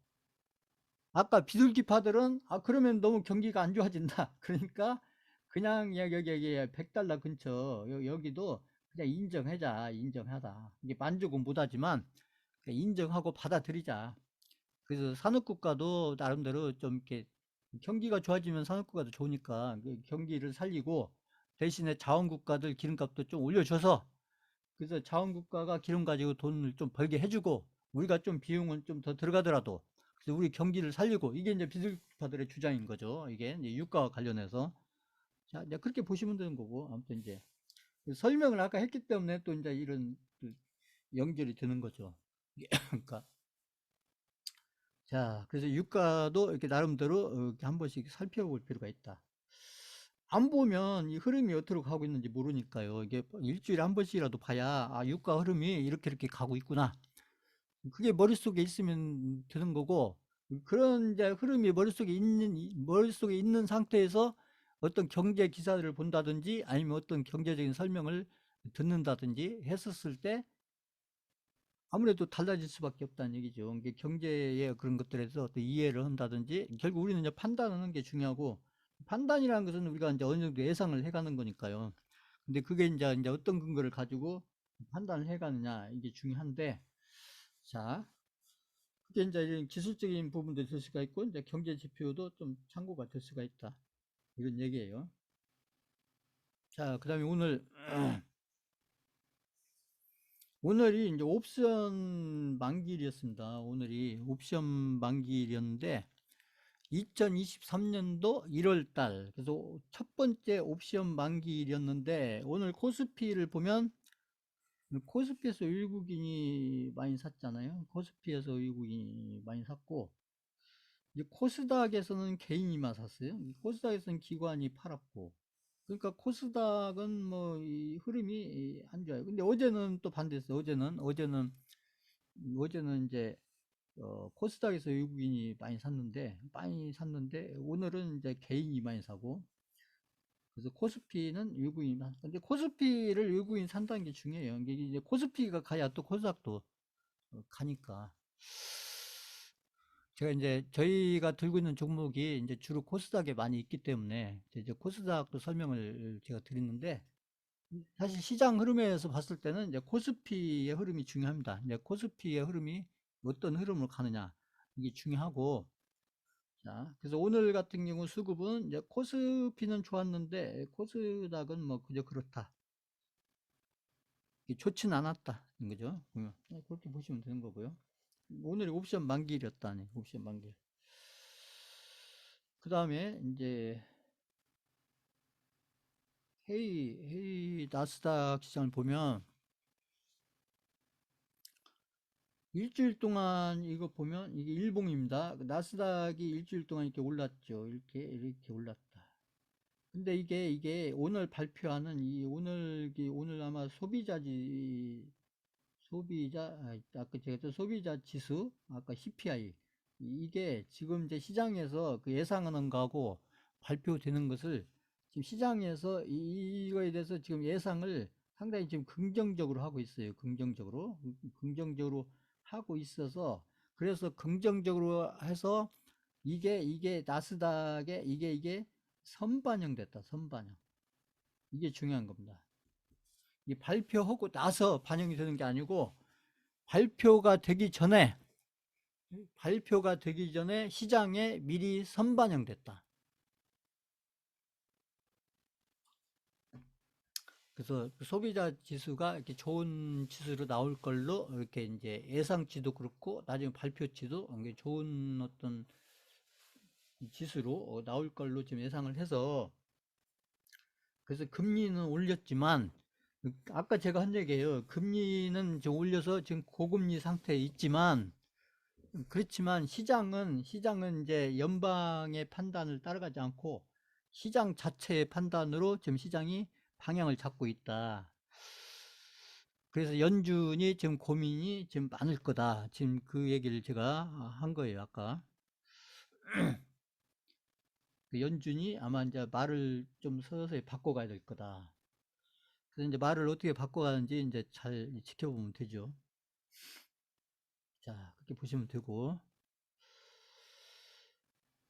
아까 비둘기파들은 그러면 너무 경기가 안 좋아진다. 그러니까 그냥 여기 100달러 근처 여기도 그냥 인정하다. 이게 만족은 못하지만 인정하고 받아들이자. 그래서 산업국가도 나름대로 좀 이렇게 경기가 좋아지면 산업국가도 좋으니까 그 경기를 살리고 대신에 자원국가들 기름값도 좀 올려줘서, 그래서 자원국가가 기름 가지고 돈을 좀 벌게 해주고 우리가 좀 비용은 좀 더 들어가더라도 그래서 우리 경기를 살리고, 이게 이제 비둘기파들의 주장인 거죠. 이게 이제 유가와 관련해서. 자, 이제 그렇게 보시면 되는 거고, 아무튼 이제 설명을 아까 했기 때문에 또 이제 이런 그 연결이 되는 거죠. 그러니까 자, 그래서 유가도 이렇게 나름대로 이렇게 한 번씩 살펴볼 필요가 있다. 안 보면 이 흐름이 어디로 가고 있는지 모르니까요. 이게 일주일에 한 번씩이라도 봐야 유가 흐름이 이렇게 가고 있구나. 그게 머릿속에 있으면 되는 거고, 그런 이제 흐름이 머릿속에 있는 상태에서 어떤 경제 기사를 본다든지 아니면 어떤 경제적인 설명을 듣는다든지 했었을 때 아무래도 달라질 수밖에 없다는 얘기죠. 이게 경제의 그런 것들에서 어떤 이해를 한다든지, 결국 우리는 이제 판단하는 게 중요하고, 판단이라는 것은 우리가 이제 어느 정도 예상을 해가는 거니까요. 근데 그게 이제 어떤 근거를 가지고 판단을 해가느냐, 이게 중요한데, 자, 그게 이제 이런 기술적인 부분도 될 수가 있고, 이제 경제 지표도 좀 참고가 될 수가 있다. 이런 얘기예요. 자, 그 다음에 오늘이 이제 옵션 만기일이었습니다. 오늘이 옵션 만기일이었는데, 2023년도 1월 달, 그래서 첫 번째 옵션 만기일이었는데, 오늘 코스피를 보면, 코스피에서 외국인이 많이 샀잖아요. 코스피에서 외국인이 많이 샀고, 이제 코스닥에서는 개인이만 샀어요. 코스닥에서는 기관이 팔았고, 그러니까 코스닥은 뭐 이 흐름이 안 좋아요. 근데 어제는 또 반대였어요. 어제는 이제 코스닥에서 외국인이 많이 샀는데 오늘은 이제 개인이 많이 사고, 그래서 코스피는 외국인만. 근데 코스피를 외국인 산다는 게 중요해요. 이게 이제 코스피가 가야 또 코스닥도 가니까. 제가 이제 저희가 들고 있는 종목이 이제 주로 코스닥에 많이 있기 때문에 이제 코스닥도 설명을 제가 드리는데, 사실 시장 흐름에서 봤을 때는 이제 코스피의 흐름이 중요합니다. 이제 코스피의 흐름이 어떤 흐름을 가느냐, 이게 중요하고, 자, 그래서 오늘 같은 경우 수급은 이제 코스피는 좋았는데 코스닥은 뭐 그저 그렇다. 좋진 않았다. 인 거죠. 그렇게 보시면 되는 거고요. 오늘이 옵션 만기일이었다니, 옵션 만기일. 그 다음에 이제 헤이 나스닥 시장을 보면 일주일 동안 이거 보면 이게 일봉입니다. 나스닥이 일주일 동안 이렇게 올랐죠. 이렇게 올랐다. 근데 이게 오늘 발표하는 오늘 아마 아까 제가 또 소비자 지수, 아까 CPI, 이게 지금 이제 시장에서 그 예상하는 거하고 발표되는 것을 지금 시장에서 이거에 대해서 지금 예상을 상당히 지금 긍정적으로 하고 있어요. 긍정적으로 하고 있어서, 그래서 긍정적으로 해서 이게 나스닥에 이게 선반영됐다. 선반영. 이게 중요한 겁니다. 이 발표하고 나서 반영이 되는 게 아니고, 발표가 되기 전에 시장에 미리 선반영됐다. 그래서 소비자 지수가 이렇게 좋은 지수로 나올 걸로 이렇게 이제 예상치도 그렇고 나중에 발표치도 좋은 어떤 지수로 나올 걸로 지금 예상을 해서, 그래서 금리는 올렸지만 아까 제가 한 얘기예요. 금리는 지금 올려서 지금 고금리 상태에 있지만, 그렇지만 시장은 이제 연방의 판단을 따라가지 않고 시장 자체의 판단으로 지금 시장이 방향을 잡고 있다. 그래서 연준이 지금 고민이 지금 많을 거다. 지금 그 얘기를 제가 한 거예요, 아까. 그 연준이 아마 이제 말을 좀 서서히 바꿔가야 될 거다. 그래서 이제 말을 어떻게 바꿔가는지 이제 잘 지켜보면 되죠. 자, 그렇게 보시면 되고.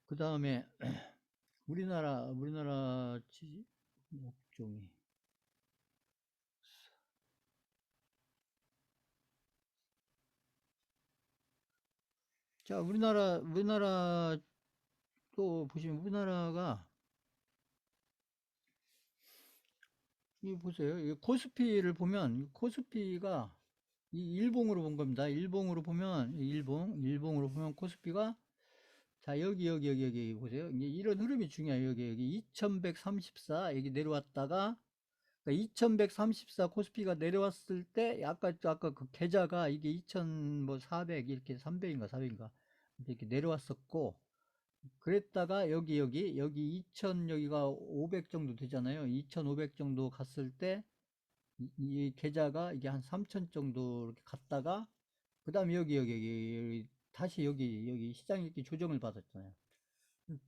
그 다음에 우리나라 업종이. 자, 우리나라 또 보시면 우리나라가 이 보세요. 이 코스피를 보면 코스피가 이 일봉으로 본 겁니다. 일봉으로 보면 일봉으로 보면 코스피가 자 여기 보세요. 이제 이런 흐름이 중요해요. 여기 2134 여기 내려왔다가 그러니까 2134 코스피가 내려왔을 때 아까 그 계좌가 이게 2400 이렇게 300인가 400인가 이렇게 내려왔었고 그랬다가 여기 2000 여기가 500 정도 되잖아요. 2500 정도 갔을 때 이 계좌가 이게 한 3000 정도 이렇게 갔다가 그다음에 여기 다시 여기 시장이 이렇게 조정을 받았잖아요.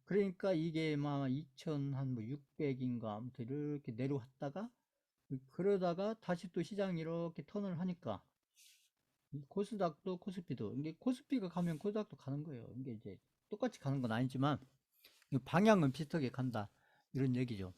그러니까 이게 막 2000 한 뭐 600인가 아무튼 이렇게 내려왔다가 그러다가 다시 또 시장이 이렇게 턴을 하니까 코스닥도 코스피도 이게 코스피가 가면 코스닥도 가는 거예요. 이게 이제 똑같이 가는 건 아니지만 방향은 비슷하게 간다 이런 얘기죠.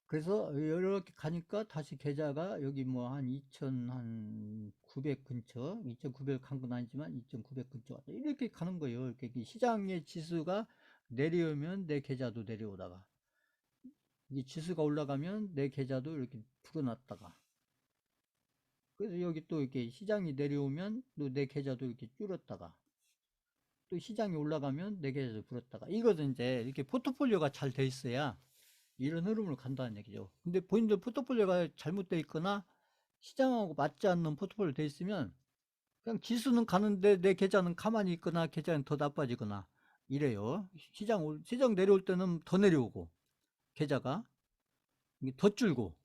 그래서 이렇게 가니까 다시 계좌가 여기 뭐 한 2,900 근처, 2,900 간 건 아니지만 2,900 근처 이렇게 가는 거예요. 이렇게 시장의 지수가 내려오면 내 계좌도 내려오다가 이 지수가 올라가면 내 계좌도 이렇게 불어났다가 그래서 여기 또 이렇게 시장이 내려오면 또 내 계좌도 이렇게 줄었다가 또 시장이 올라가면 내 계좌도 불었다가 이것은 이제 이렇게 포트폴리오가 잘 돼 있어야 이런 흐름으로 간다는 얘기죠. 근데 본인들 포트폴리오가 잘못되어 있거나 시장하고 맞지 않는 포트폴리오 돼 있으면 그냥 지수는 가는데 내 계좌는 가만히 있거나 계좌는 더 나빠지거나 이래요. 시장 내려올 때는 더 내려오고 계좌가 더 줄고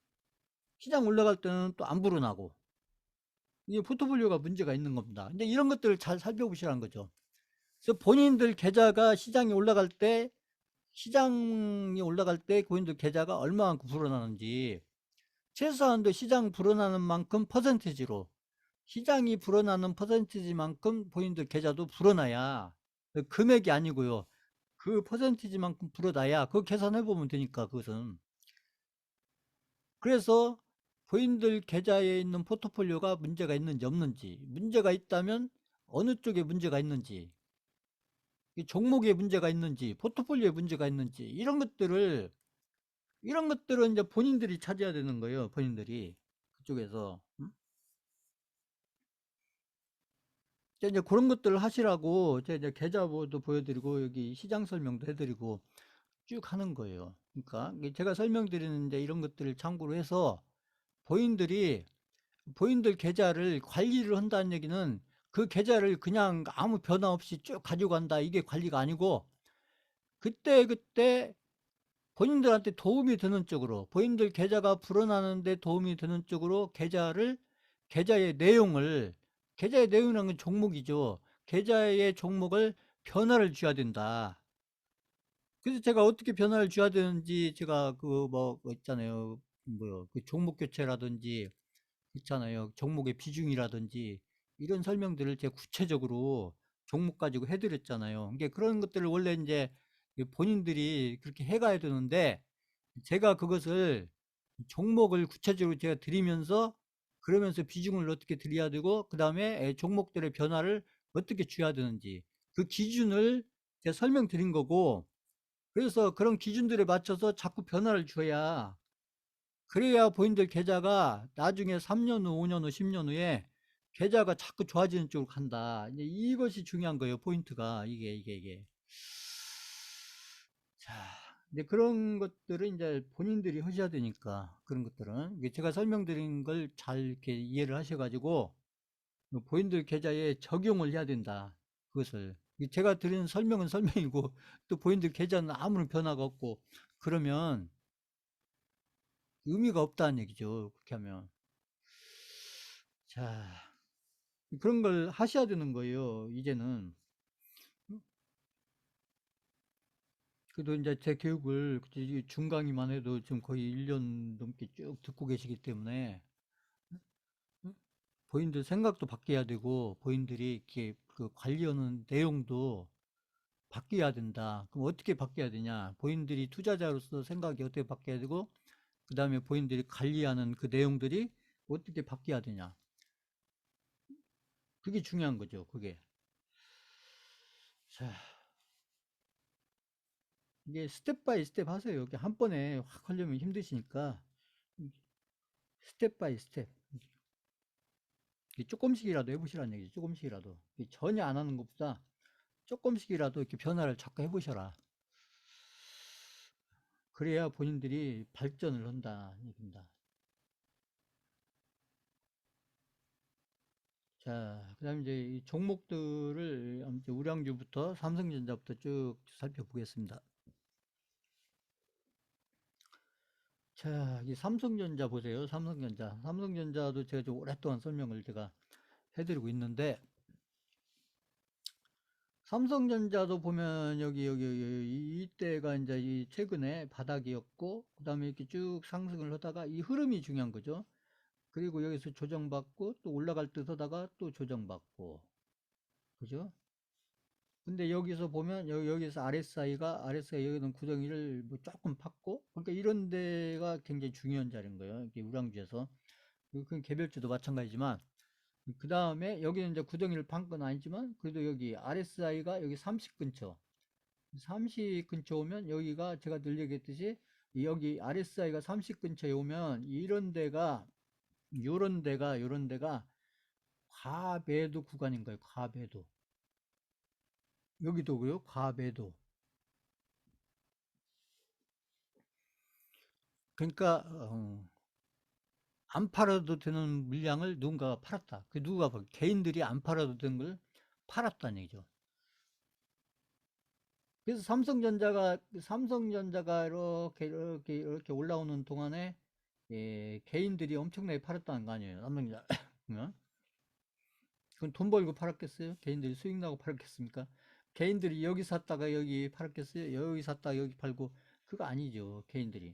시장 올라갈 때는 또 안 불어나고 이게 포트폴리오가 문제가 있는 겁니다. 근데 이런 것들을 잘 살펴보시라는 거죠. 그래서 본인들 계좌가 시장이 올라갈 때 본인들 계좌가 얼마만큼 불어나는지 최소한도 시장 불어나는 만큼 퍼센티지로 시장이 불어나는 퍼센티지만큼 본인들 계좌도 불어나야 금액이 아니고요. 그 퍼센티지만큼 불어나야 그거 계산해 보면 되니까 그것은 그래서 본인들 계좌에 있는 포트폴리오가 문제가 있는지 없는지 문제가 있다면 어느 쪽에 문제가 있는지 종목에 문제가 있는지 포트폴리오에 문제가 있는지 이런 것들은 이제 본인들이 찾아야 되는 거예요. 본인들이 그쪽에서 이제 그런 것들을 하시라고 제가 이제 계좌도 보여드리고 여기 시장 설명도 해드리고 쭉 하는 거예요. 그러니까 제가 설명드리는 이제 이런 것들을 참고로 해서 본인들 계좌를 관리를 한다는 얘기는 그 계좌를 그냥 아무 변화 없이 쭉 가지고 간다 이게 관리가 아니고 그때 본인들한테 도움이 되는 쪽으로 본인들 계좌가 불어나는데 도움이 되는 쪽으로 계좌의 내용이라는 건 종목이죠. 계좌의 종목을 변화를 줘야 된다. 그래서 제가 어떻게 변화를 줘야 되는지 제가 그거 있잖아요. 뭐요? 그 종목 교체라든지 있잖아요. 종목의 비중이라든지 이런 설명들을 제가 구체적으로 종목 가지고 해드렸잖아요. 이게 그런 것들을 원래 이제 본인들이 그렇게 해가야 되는데 제가 그것을 종목을 구체적으로 제가 드리면서 그러면서 비중을 어떻게 드려야 되고 그 다음에 종목들의 변화를 어떻게 줘야 되는지 그 기준을 제가 설명드린 거고 그래서 그런 기준들에 맞춰서 자꾸 변화를 줘야 그래야 본인들 계좌가 나중에 3년 후, 5년 후, 10년 후에 계좌가 자꾸 좋아지는 쪽으로 간다. 이제 이것이 중요한 거예요. 포인트가 이게. 자, 이제 그런 것들은 이제 본인들이 하셔야 되니까 그런 것들은 이게 제가 설명드린 걸 잘 이렇게 이해를 하셔가지고 본인들 계좌에 적용을 해야 된다. 그것을 제가 드리는 설명은 설명이고 또 본인들 계좌는 아무런 변화가 없고 그러면 의미가 없다는 얘기죠. 그렇게 하면. 자, 그런 걸 하셔야 되는 거예요, 이제는. 그래도 이제 제 교육을 중강의만 해도 지금 거의 1년 넘게 쭉 듣고 계시기 때문에 본인들 생각도 바뀌어야 되고 본인들이 이렇게 그 관리하는 내용도 바뀌어야 된다. 그럼 어떻게 바뀌어야 되냐? 본인들이 투자자로서 생각이 어떻게 바뀌어야 되고 그 다음에 본인들이 관리하는 그 내용들이 어떻게 바뀌어야 되냐? 그게 중요한 거죠. 그게. 자, 이게 스텝 바이 스텝 하세요. 이렇게 한 번에 확 하려면 힘드시니까 스텝 바이 스텝. 조금씩이라도 해보시라는 얘기죠. 조금씩이라도. 전혀 안 하는 것보다 조금씩이라도 이렇게 변화를 자꾸 해보셔라. 그래야 본인들이 발전을 한다. 얘기입니다. 자, 그 다음에 이제 이 종목들을 아무튼 우량주부터 삼성전자부터 쭉 살펴보겠습니다. 자, 이 삼성전자 보세요. 삼성전자. 삼성전자도 제가 좀 오랫동안 설명을 제가 해드리고 있는데, 삼성전자도 보면 여기 이때가 이제 이 최근에 바닥이었고, 그 다음에 이렇게 쭉 상승을 하다가 이 흐름이 중요한 거죠. 그리고 여기서 조정받고 또 올라갈 듯 하다가 또 조정받고, 그죠? 근데 여기서 보면 여기서 RSI 여기는 구덩이를 뭐 조금 팠고 그러니까 이런 데가 굉장히 중요한 자리인 거예요. 이게 우량주에서 그 개별주도 마찬가지지만 그 다음에 여기는 이제 구덩이를 판 건 아니지만 그래도 여기 RSI가 여기 30 근처 30 근처 오면 여기가 제가 늘 얘기했듯이 여기 RSI가 30 근처에 오면 이런 데가 과매도 구간인 거예요. 과매도. 여기도 그래요. 과매도. 그러니까 안 팔아도 되는 물량을 누군가가 팔았다. 그 누가 개인들이 안 팔아도 되는 걸 팔았다는 얘기죠. 그래서 삼성전자가 이렇게 올라오는 동안에 예, 개인들이 엄청나게 팔았다는 거 아니에요. 삼성전자. 어? 그건 돈 벌고 팔았겠어요? 개인들이 수익 나고 팔았겠습니까? 개인들이 여기 샀다가 여기 팔았겠어요? 여기 샀다가 여기 팔고 그거 아니죠. 개인들이.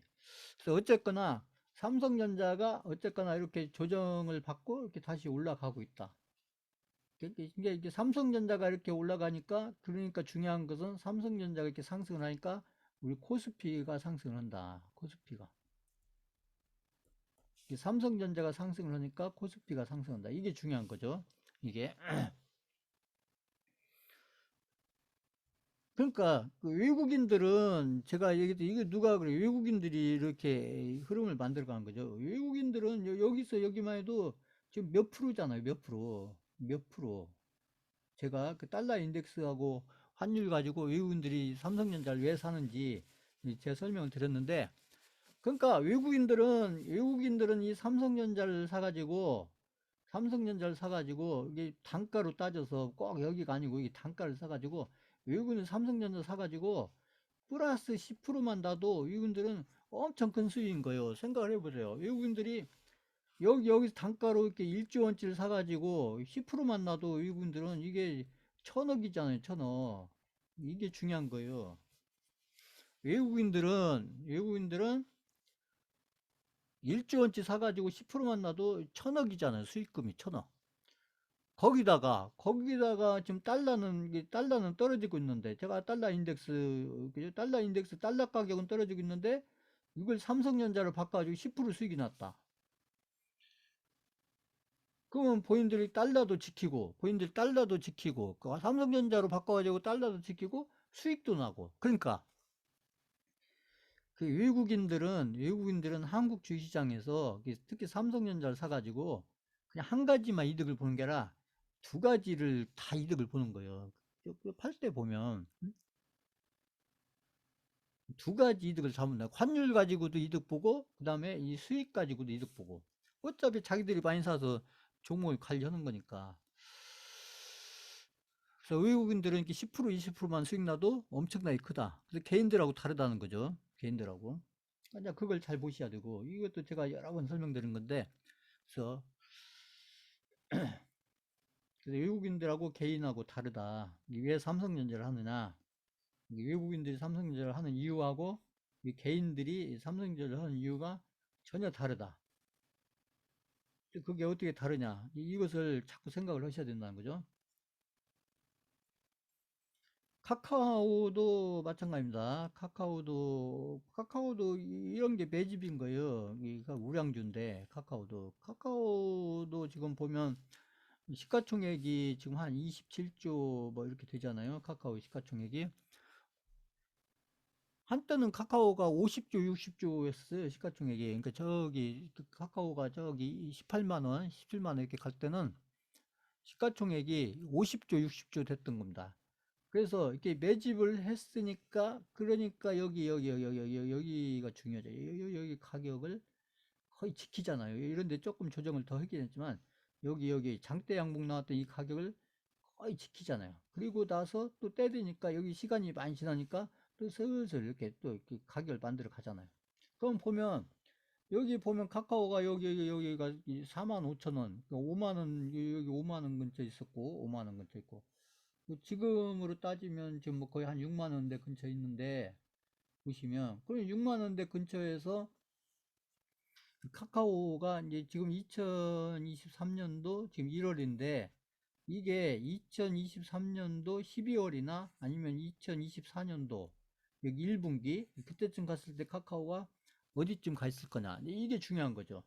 그래서 어쨌거나 삼성전자가 어쨌거나 이렇게 조정을 받고 이렇게 다시 올라가고 있다. 이게 삼성전자가 이렇게 올라가니까 그러니까 중요한 것은 삼성전자가 이렇게 상승을 하니까 우리 코스피가 상승을 한다. 코스피가. 삼성전자가 상승을 하니까 코스피가 상승한다. 이게 중요한 거죠. 이게. 그러니까 그 외국인들은 제가 얘기했듯이 이게 누가 그래 외국인들이 이렇게 흐름을 만들어 가는 거죠. 외국인들은 여기서 여기만 해도 지금 몇 프로잖아요. 몇 프로. 몇 프로. 제가 그 달러 인덱스하고 환율 가지고 외국인들이 삼성전자를 왜 사는지 제가 설명을 드렸는데 그러니까 외국인들은 이 삼성전자를 사가지고 이게 단가로 따져서 꼭 여기가 아니고 이 단가를 사가지고 외국인은 삼성전자 사가지고 플러스 10%만 나도 외국인들은 엄청 큰 수익인 거예요. 생각을 해보세요. 외국인들이 여기서 단가로 이렇게 1조 원치를 사가지고 10%만 나도 외국인들은 이게 천억이잖아요, 천억. 이게 중요한 거예요. 외국인들은 1조 원치 사가지고 10%만 나도 천억이잖아요, 수익금이 천억. 거기다가 지금 달러는 떨어지고 있는데, 제가 달러 가격은 떨어지고 있는데, 이걸 삼성전자를 바꿔가지고 10% 수익이 났다. 그러면 본인들이 달러도 지키고, 그 삼성전자로 바꿔가지고 달러도 지키고, 수익도 나고. 그러니까, 그 외국인들은 한국 주식시장에서, 특히 삼성전자를 사가지고, 그냥 한 가지만 이득을 보는 게 아니라, 두 가지를 다 이득을 보는 거예요. 팔 때 보면, 두 가지 이득을 잡는다. 환율 가지고도 이득 보고, 그 다음에 이 수익 가지고도 이득 보고. 어차피 자기들이 많이 사서 종목을 관리하는 거니까. 그래서 외국인들은 이렇게 10% 20%만 수익 나도 엄청나게 크다. 그래서 개인들하고 다르다는 거죠. 개인들하고. 그러니까 그걸 잘 보셔야 되고, 이것도 제가 여러 번 설명드린 건데, 그래서 그래서 외국인들하고 개인하고 다르다. 왜 삼성전자를 하느냐? 외국인들이 삼성전자를 하는 이유하고 이 개인들이 삼성전자를 하는 이유가 전혀 다르다. 그게 어떻게 다르냐? 이것을 자꾸 생각을 하셔야 된다는 거죠. 카카오도 마찬가지입니다. 카카오도 이런 게 매집인 거예요. 이가 우량주인데, 카카오도 지금 보면 시가총액이 지금 한 27조 뭐 이렇게 되잖아요. 카카오 시가총액이. 한때는 카카오가 50조, 60조였어요. 시가총액이. 그러니까 카카오가 저기 18만 원, 17만 원 이렇게 갈 때는 시가총액이 50조, 60조 됐던 겁니다. 그래서 이렇게 매집을 했으니까, 그러니까 여기가 중요하죠. 여기 가격을 거의 지키잖아요. 이런데 조금 조정을 더 하긴 했지만, 여기 장대 양봉 나왔던 이 가격을 거의 지키잖아요. 그리고 나서 또 떼드니까 여기 시간이 많이 지나니까 또 슬슬 이렇게 또 이렇게 가격을 만들어 가잖아요. 그럼 보면 여기 보면 카카오가 여기가 4만 5천 원, 5만 원, 여기 5만 원 근처 있었고, 5만 원 근처 있고, 지금으로 따지면 지금 뭐 거의 한 6만 원대 근처 있는데, 보시면, 그럼 6만 원대 근처에서 카카오가 이제 지금 2023년도 지금 1월인데, 이게 2023년도 12월이나 아니면 2024년도 여기 1분기 그때쯤 갔을 때 카카오가 어디쯤 가 있을 거냐, 이게 중요한 거죠.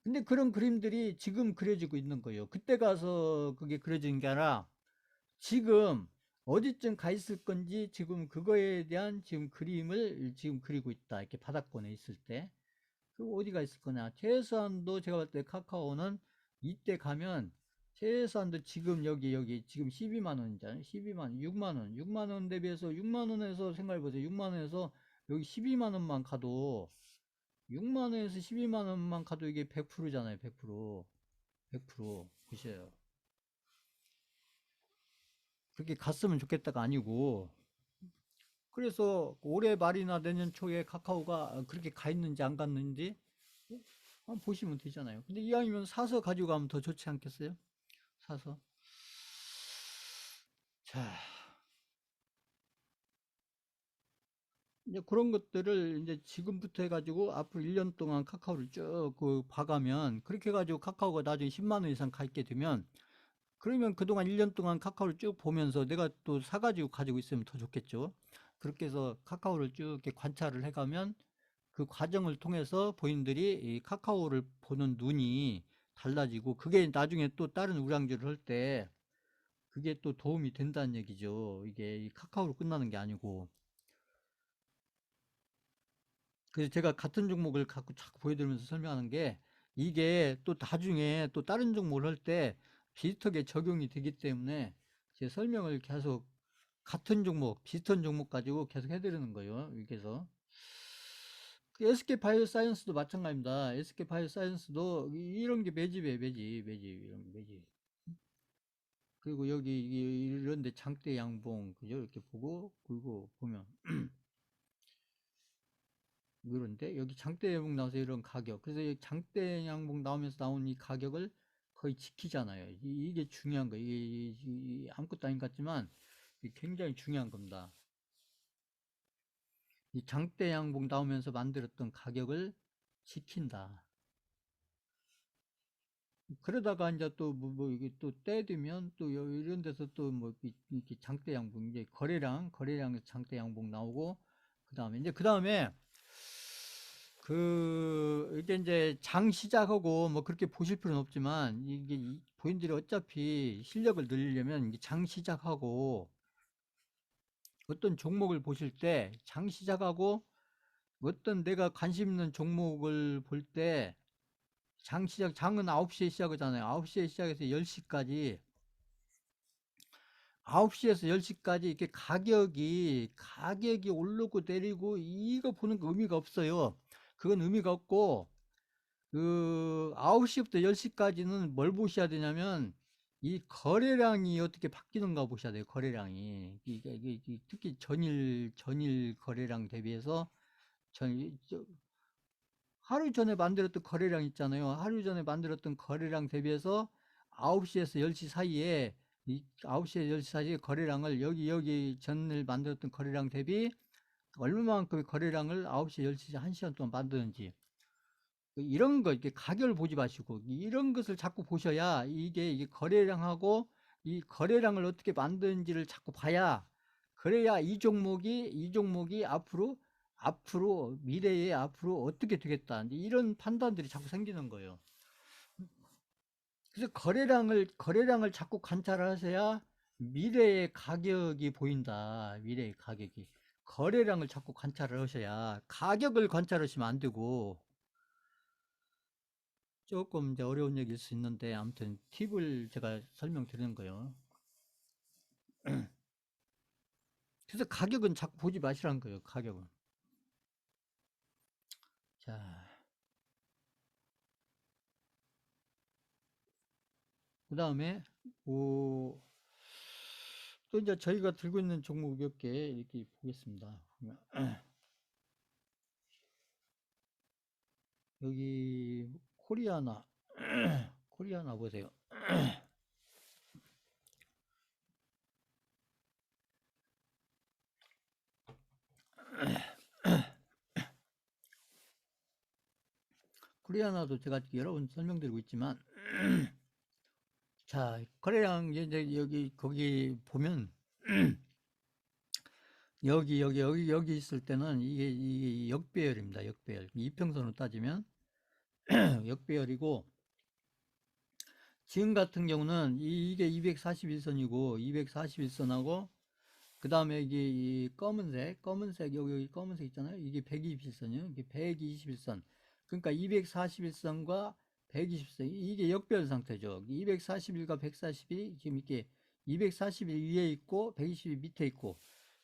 근데 그런 그림들이 지금 그려지고 있는 거예요. 그때 가서 그게 그려진 게 아니라 지금 어디쯤 가 있을 건지 지금 그거에 대한 지금 그림을 지금 그리고 있다. 이렇게 바닥권에 있을 때. 그 어디가 있을 거냐. 최소한도 제가 볼 때 카카오는 이때 가면 최소한도 지금 여기 지금 12만 원이잖아요. 12만 원, 6만 원, 6만 원 대비해서 6만 원에서 생각해 보세요. 6만 원에서 여기 12만 원만 가도 6만 원에서 12만 원만 가도 이게 100%잖아요. 100%. 100% 보셔요. 그렇게 갔으면 좋겠다가 아니고, 그래서 올해 말이나 내년 초에 카카오가 그렇게 가 있는지 안 갔는지 한번 보시면 되잖아요. 근데 이왕이면 사서 가지고 가면 더 좋지 않겠어요? 사서. 자, 이제 그런 것들을 이제 지금부터 해가지고 앞으로 1년 동안 카카오를 쭉 봐가면, 그렇게 해가지고 카카오가 나중에 10만 원 이상 가 있게 되면, 그러면 그동안 1년 동안 카카오를 쭉 보면서 내가 또 사가지고 가지고 있으면 더 좋겠죠. 그렇게 해서 카카오를 쭉 이렇게 관찰을 해가면 그 과정을 통해서 본인들이 이 카카오를 보는 눈이 달라지고, 그게 나중에 또 다른 우량주를 할 때 그게 또 도움이 된다는 얘기죠. 이게 이 카카오로 끝나는 게 아니고. 그래서 제가 같은 종목을 갖고 자꾸 보여드리면서 설명하는 게, 이게 또 나중에 또 다른 종목을 할 때 비슷하게 적용이 되기 때문에 제 설명을 계속 같은 종목, 비슷한 종목 가지고 계속 해드리는 거예요. 그래서 그 SK 바이오사이언스도 마찬가지입니다. SK 바이오사이언스도 이런 게 매집이에요. 매집, 이런 게 매집. 그리고 여기 이런 데 장대 양봉, 그죠? 이렇게 보고, 그리고 보면 그런데 여기 장대 양봉 나와서 이런 가격. 그래서 이 장대 양봉 나오면서 나온 이 가격을 거의 지키잖아요. 이게 중요한 거예요. 이게 아무것도 아닌 것 같지만 이게 굉장히 중요한 겁니다. 이 장대 양봉 나오면서 만들었던 가격을 지킨다. 그러다가 이제 또 이게 또 때 되면 또 이런 데서 또 뭐 이렇게 장대 양봉, 이제 거래량에서 장대 양봉 나오고, 그 다음에 이게 이제 장 시작하고 뭐 그렇게 보실 필요는 없지만, 이게 본인들이 어차피 실력을 늘리려면 이게 장 시작하고 어떤 종목을 보실 때 장 시작하고 어떤 내가 관심 있는 종목을 볼 때, 장은 9시에 시작하잖아요. 9시에 시작해서 10시까지, 9시에서 10시까지 이렇게 가격이 오르고 내리고 이거 보는 거 의미가 없어요. 그건 의미가 없고, 9시부터 10시까지는 뭘 보셔야 되냐면, 이 거래량이 어떻게 바뀌는가 보셔야 돼요. 거래량이. 특히 전일 거래량 대비해서 전, 하루 전에 만들었던 거래량 있잖아요. 하루 전에 만들었던 거래량 대비해서 9시에서 10시 사이에 9시에서 10시 사이에 거래량을 여기 전을 만들었던 거래량 대비 얼마만큼의 거래량을 9시, 10시 1시간 동안 만드는지 이런 거 이렇게 가격을 보지 마시고 이런 것을 자꾸 보셔야 이게 거래량하고 이 거래량을 어떻게 만드는지를 자꾸 봐야 그래야 이 종목이 앞으로 미래에 앞으로 어떻게 되겠다 이런 판단들이 자꾸 생기는 거예요. 그래서 거래량을 자꾸 관찰하셔야 미래의 가격이 보인다. 미래의 가격이 거래량을 자꾸 관찰을 하셔야 가격을 관찰하시면 안 되고 조금 이제 어려운 얘기일 수 있는데 아무튼 팁을 제가 설명드리는 거예요. 그래서 가격은 자꾸 보지 마시라는 거예요. 가격은. 자, 그 다음에 또 이제 저희가 들고 있는 종목 몇 개 이렇게 보겠습니다. 여기 코리아나 코리아나 보세요. 코리아나도 제가 여러 번 설명드리고 있지만 자 거래량 이제 여기 거기 보면 여기 있을 때는 이게 역배열입니다. 역배열. 이평선으로 따지면 역배열이고 지금 같은 경우는 이게 241선이고 241선하고 그 다음에 이게 이 검은색 여기 검은색 있잖아요. 이게 121선이요. 이게 121선. 그러니까 241선과 120선 이게 역배열 상태죠. 241과 142 지금 이렇게 241 위에 있고 120이 밑에 있고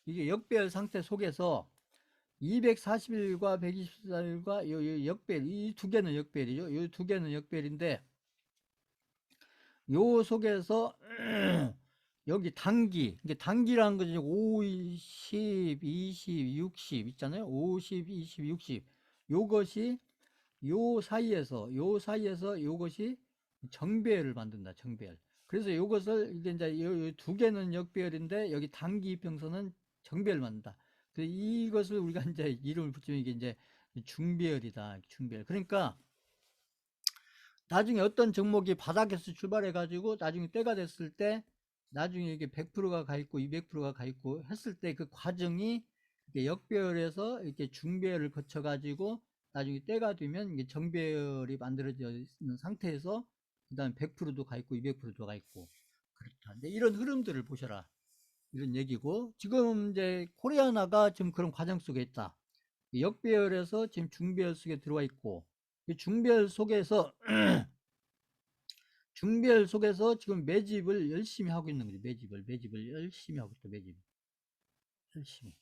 이게 역배열 상태 속에서 241과 124과 역배열 이 두 개는 역배열이죠. 이 두 개는 역배열인데 요 속에서 여기 단기, 이게 단기라는 것이 50, 20, 60 있잖아요. 50, 20, 60. 요것이 요 사이에서 요것이 정배열을 만든다. 정배열. 그래서 요것을 이게 이제 요두 개는 역배열인데 여기 단기 이평선은 정배열 만든다. 그래서 이것을 우리가 이제 이름을 붙이면 이게 이제 중배열이다. 중배열. 그러니까 나중에 어떤 종목이 바닥에서 출발해 가지고 나중에 때가 됐을 때 나중에 이게 100%가 가 있고 200%가 가 있고 했을 때 그 과정이 이렇게 역배열에서 이렇게 중배열을 거쳐 가지고 나중에 때가 되면 이게 정배열이 만들어져 있는 상태에서 그다음에 100%도 가 있고 200%도 가 있고 그렇다. 이제 이런 흐름들을 보셔라. 이런 얘기고 지금 이제 코리아나가 지금 그런 과정 속에 있다. 역배열에서 지금 중배열 속에 들어와 있고 중배열 속에서 중별 속에서 지금 매집을 열심히 하고 있는 거죠. 매집을 열심히 하고 있다. 매집 열심히.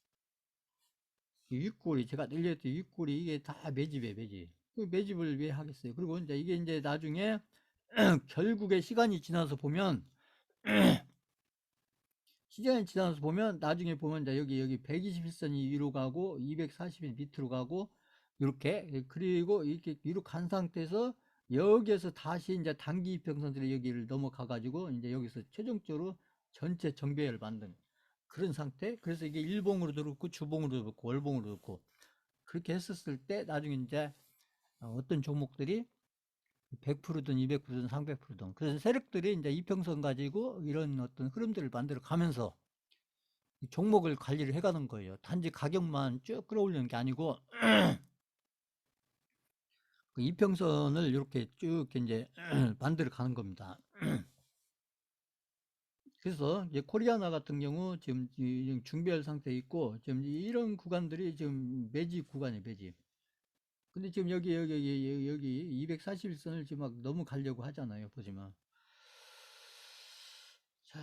윗골이 제가 늘 얘기했던 윗골이 이게 다 매집이에요. 매집. 그 매집을 왜 하겠어요? 그리고 이제 이게 이제 나중에 결국에 시간이 지나서 보면 나중에 보면 이제 여기 121선이 위로 가고 240이 밑으로 가고 이렇게 그리고 이렇게 위로 간 상태에서 여기에서 다시 이제 단기 이평선들이 여기를 넘어가 가지고 이제 여기서 최종적으로 전체 정배열을 만든 그런 상태. 그래서 이게 일봉으로도 그렇고 주봉으로도 그렇고 월봉으로도 그렇고 그렇게 했었을 때 나중에 이제 어떤 종목들이 100%든 200%든 300%든 그래서 세력들이 이제 이평선 가지고 이런 어떤 흐름들을 만들어 가면서 종목을 관리를 해가는 거예요. 단지 가격만 쭉 끌어올리는 게 아니고 그 이평선을 이렇게 쭉 이제 만들어 가는 겁니다. 그래서 이제 코리아나 같은 경우 지금 중배열 상태에 있고 지금 이런 구간들이 지금 매집 구간이에요. 매집. 근데 지금 여기 241선을 지금 막 넘어가려고 하잖아요. 보지만. 자,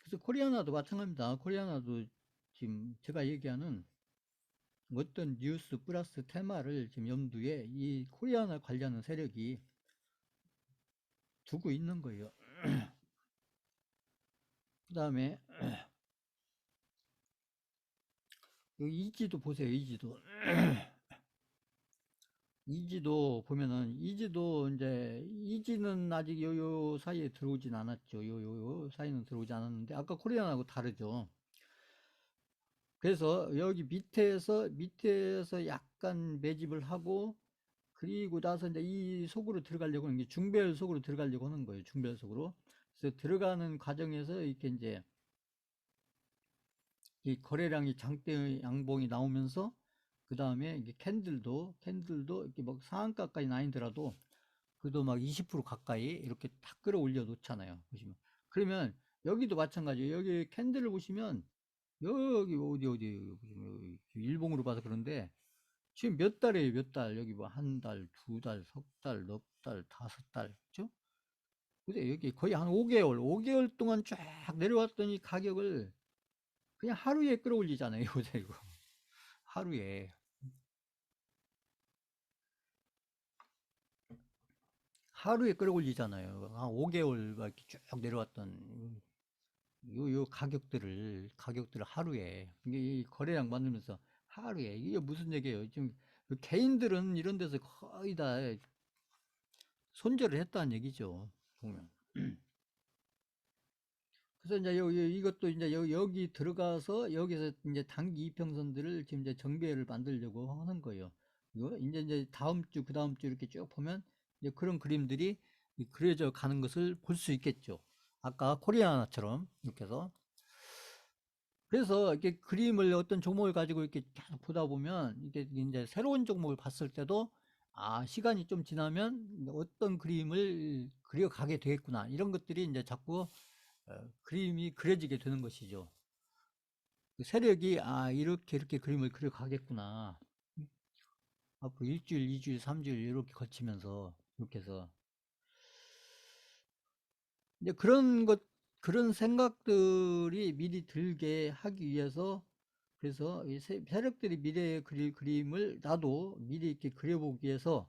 그래서 코리아나도 마찬가지입니다. 코리아나도 지금 제가 얘기하는 어떤 뉴스 플러스 테마를 지금 염두에 이 코리아나 관련한 세력이 두고 있는 거예요. 그 다음에 여기 이지도 보세요. 이지도. 이지도 보면은 이지도 이제 이지는 아직 요 사이에 들어오진 않았죠. 요 사이는 들어오지 않았는데 아까 코리안하고 다르죠. 그래서 여기 밑에서 약간 매집을 하고 그리고 나서 이제 이 속으로 들어가려고 하는 게 중배열 속으로 들어가려고 하는 거예요. 중배열 속으로. 그래서 들어가는 과정에서 이렇게 이제 이 거래량이 장대 양봉이 나오면서 그 다음에 이게 캔들도 이렇게 뭐 상한가까지는 아니더라도 그래도 막 20% 가까이 이렇게 탁 끌어올려 놓잖아요. 보시면. 그러면 여기도 마찬가지예요. 여기 캔들을 보시면 여기 어디 보시면 여기 일봉으로 봐서 그런데 지금 몇 달이에요, 몇 달. 여기 뭐 한 달, 두 달, 석 달, 넉 달, 다섯 달. 그죠? 근데 여기 거의 한 5개월 동안 쫙 내려왔더니 가격을 그냥 하루에 끌어올리잖아요, 요새 이거. 하루에. 하루에 끌어올리잖아요. 한 5개월 이렇게 쭉 내려왔던 요 가격들을 하루에. 이게 이 거래량 만들면서 하루에. 이게 무슨 얘기예요? 지금 개인들은 이런 데서 거의 다 손절을 했다는 얘기죠. 보면. 그래서 이제 이것도 이제 여기 들어가서 여기서 이제 단기 이평선들을 지금 이제 정배를 만들려고 하는 거예요. 이거 이제 다음 주, 그 다음 주 이렇게 쭉 보면 이제 그런 그림들이 그려져 가는 것을 볼 수 있겠죠. 아까 코리아나처럼 이렇게 해서. 그래서 이렇게 그림을 어떤 종목을 가지고 이렇게 계속 보다 보면 이게 이제 새로운 종목을 봤을 때도 아, 시간이 좀 지나면 어떤 그림을 그려가게 되겠구나. 이런 것들이 이제 자꾸 그림이 그려지게 되는 것이죠. 그 세력이 아 이렇게 그림을 그려가겠구나. 앞으로 일주일, 이주일, 삼주일 이렇게 거치면서 이렇게 해서 이제 그런 생각들이 미리 들게 하기 위해서 그래서 이 세력들이 미래의 그림을 나도 미리 이렇게 그려보기 위해서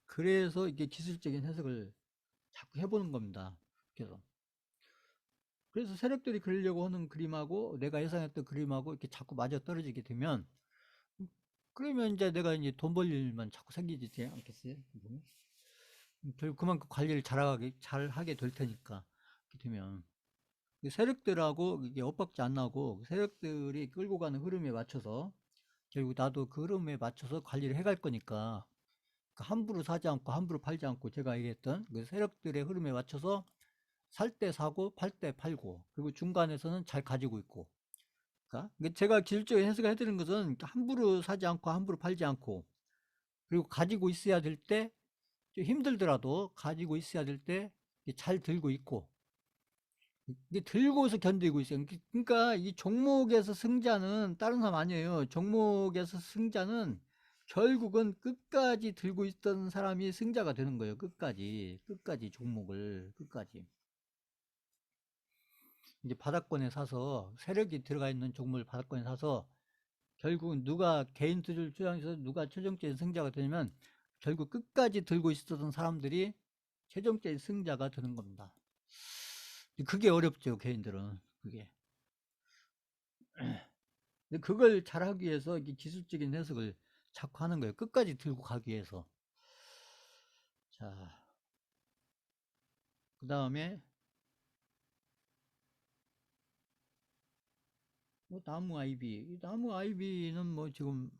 그래서 이게 기술적인 해석을 자꾸 해보는 겁니다. 그래서 세력들이 그리려고 하는 그림하고 내가 예상했던 그림하고 이렇게 자꾸 맞아 떨어지게 되면 그러면 이제 내가 이제 돈 벌 일만 자꾸 생기지 않겠어요? 결국 그만큼 관리를 잘 하게 될 테니까. 이렇게 되면. 세력들하고 이게 엇박지 안 나고 세력들이 끌고 가는 흐름에 맞춰서 결국 나도 그 흐름에 맞춰서 관리를 해갈 거니까 함부로 사지 않고 함부로 팔지 않고 제가 얘기했던 그 세력들의 흐름에 맞춰서 살 때 사고 팔 때 팔고 그리고 중간에서는 잘 가지고 있고 그러니까 제가 기술적인 해석을 해드리는 것은 함부로 사지 않고 함부로 팔지 않고 그리고 가지고 있어야 될 때 좀 힘들더라도 가지고 있어야 될 때 잘 들고 있고 이게 들고서 견디고 있어요. 그러니까 이 종목에서 승자는 다른 사람 아니에요. 종목에서 승자는 결국은 끝까지 들고 있던 사람이 승자가 되는 거예요. 끝까지 종목을 끝까지. 이제 바닥권에 사서 세력이 들어가 있는 종목을 바닥권에 사서 결국은 누가 개인 투자에서 누가 최종적인 승자가 되냐면 결국 끝까지 들고 있었던 사람들이 최종적인 승자가 되는 겁니다. 그게 어렵죠, 개인들은. 그게. 그걸 잘하기 위해서 이게 기술적인 해석을 자꾸 하는 거예요. 끝까지 들고 가기 위해서. 자, 그 다음에 뭐 나무 아이비는 뭐 지금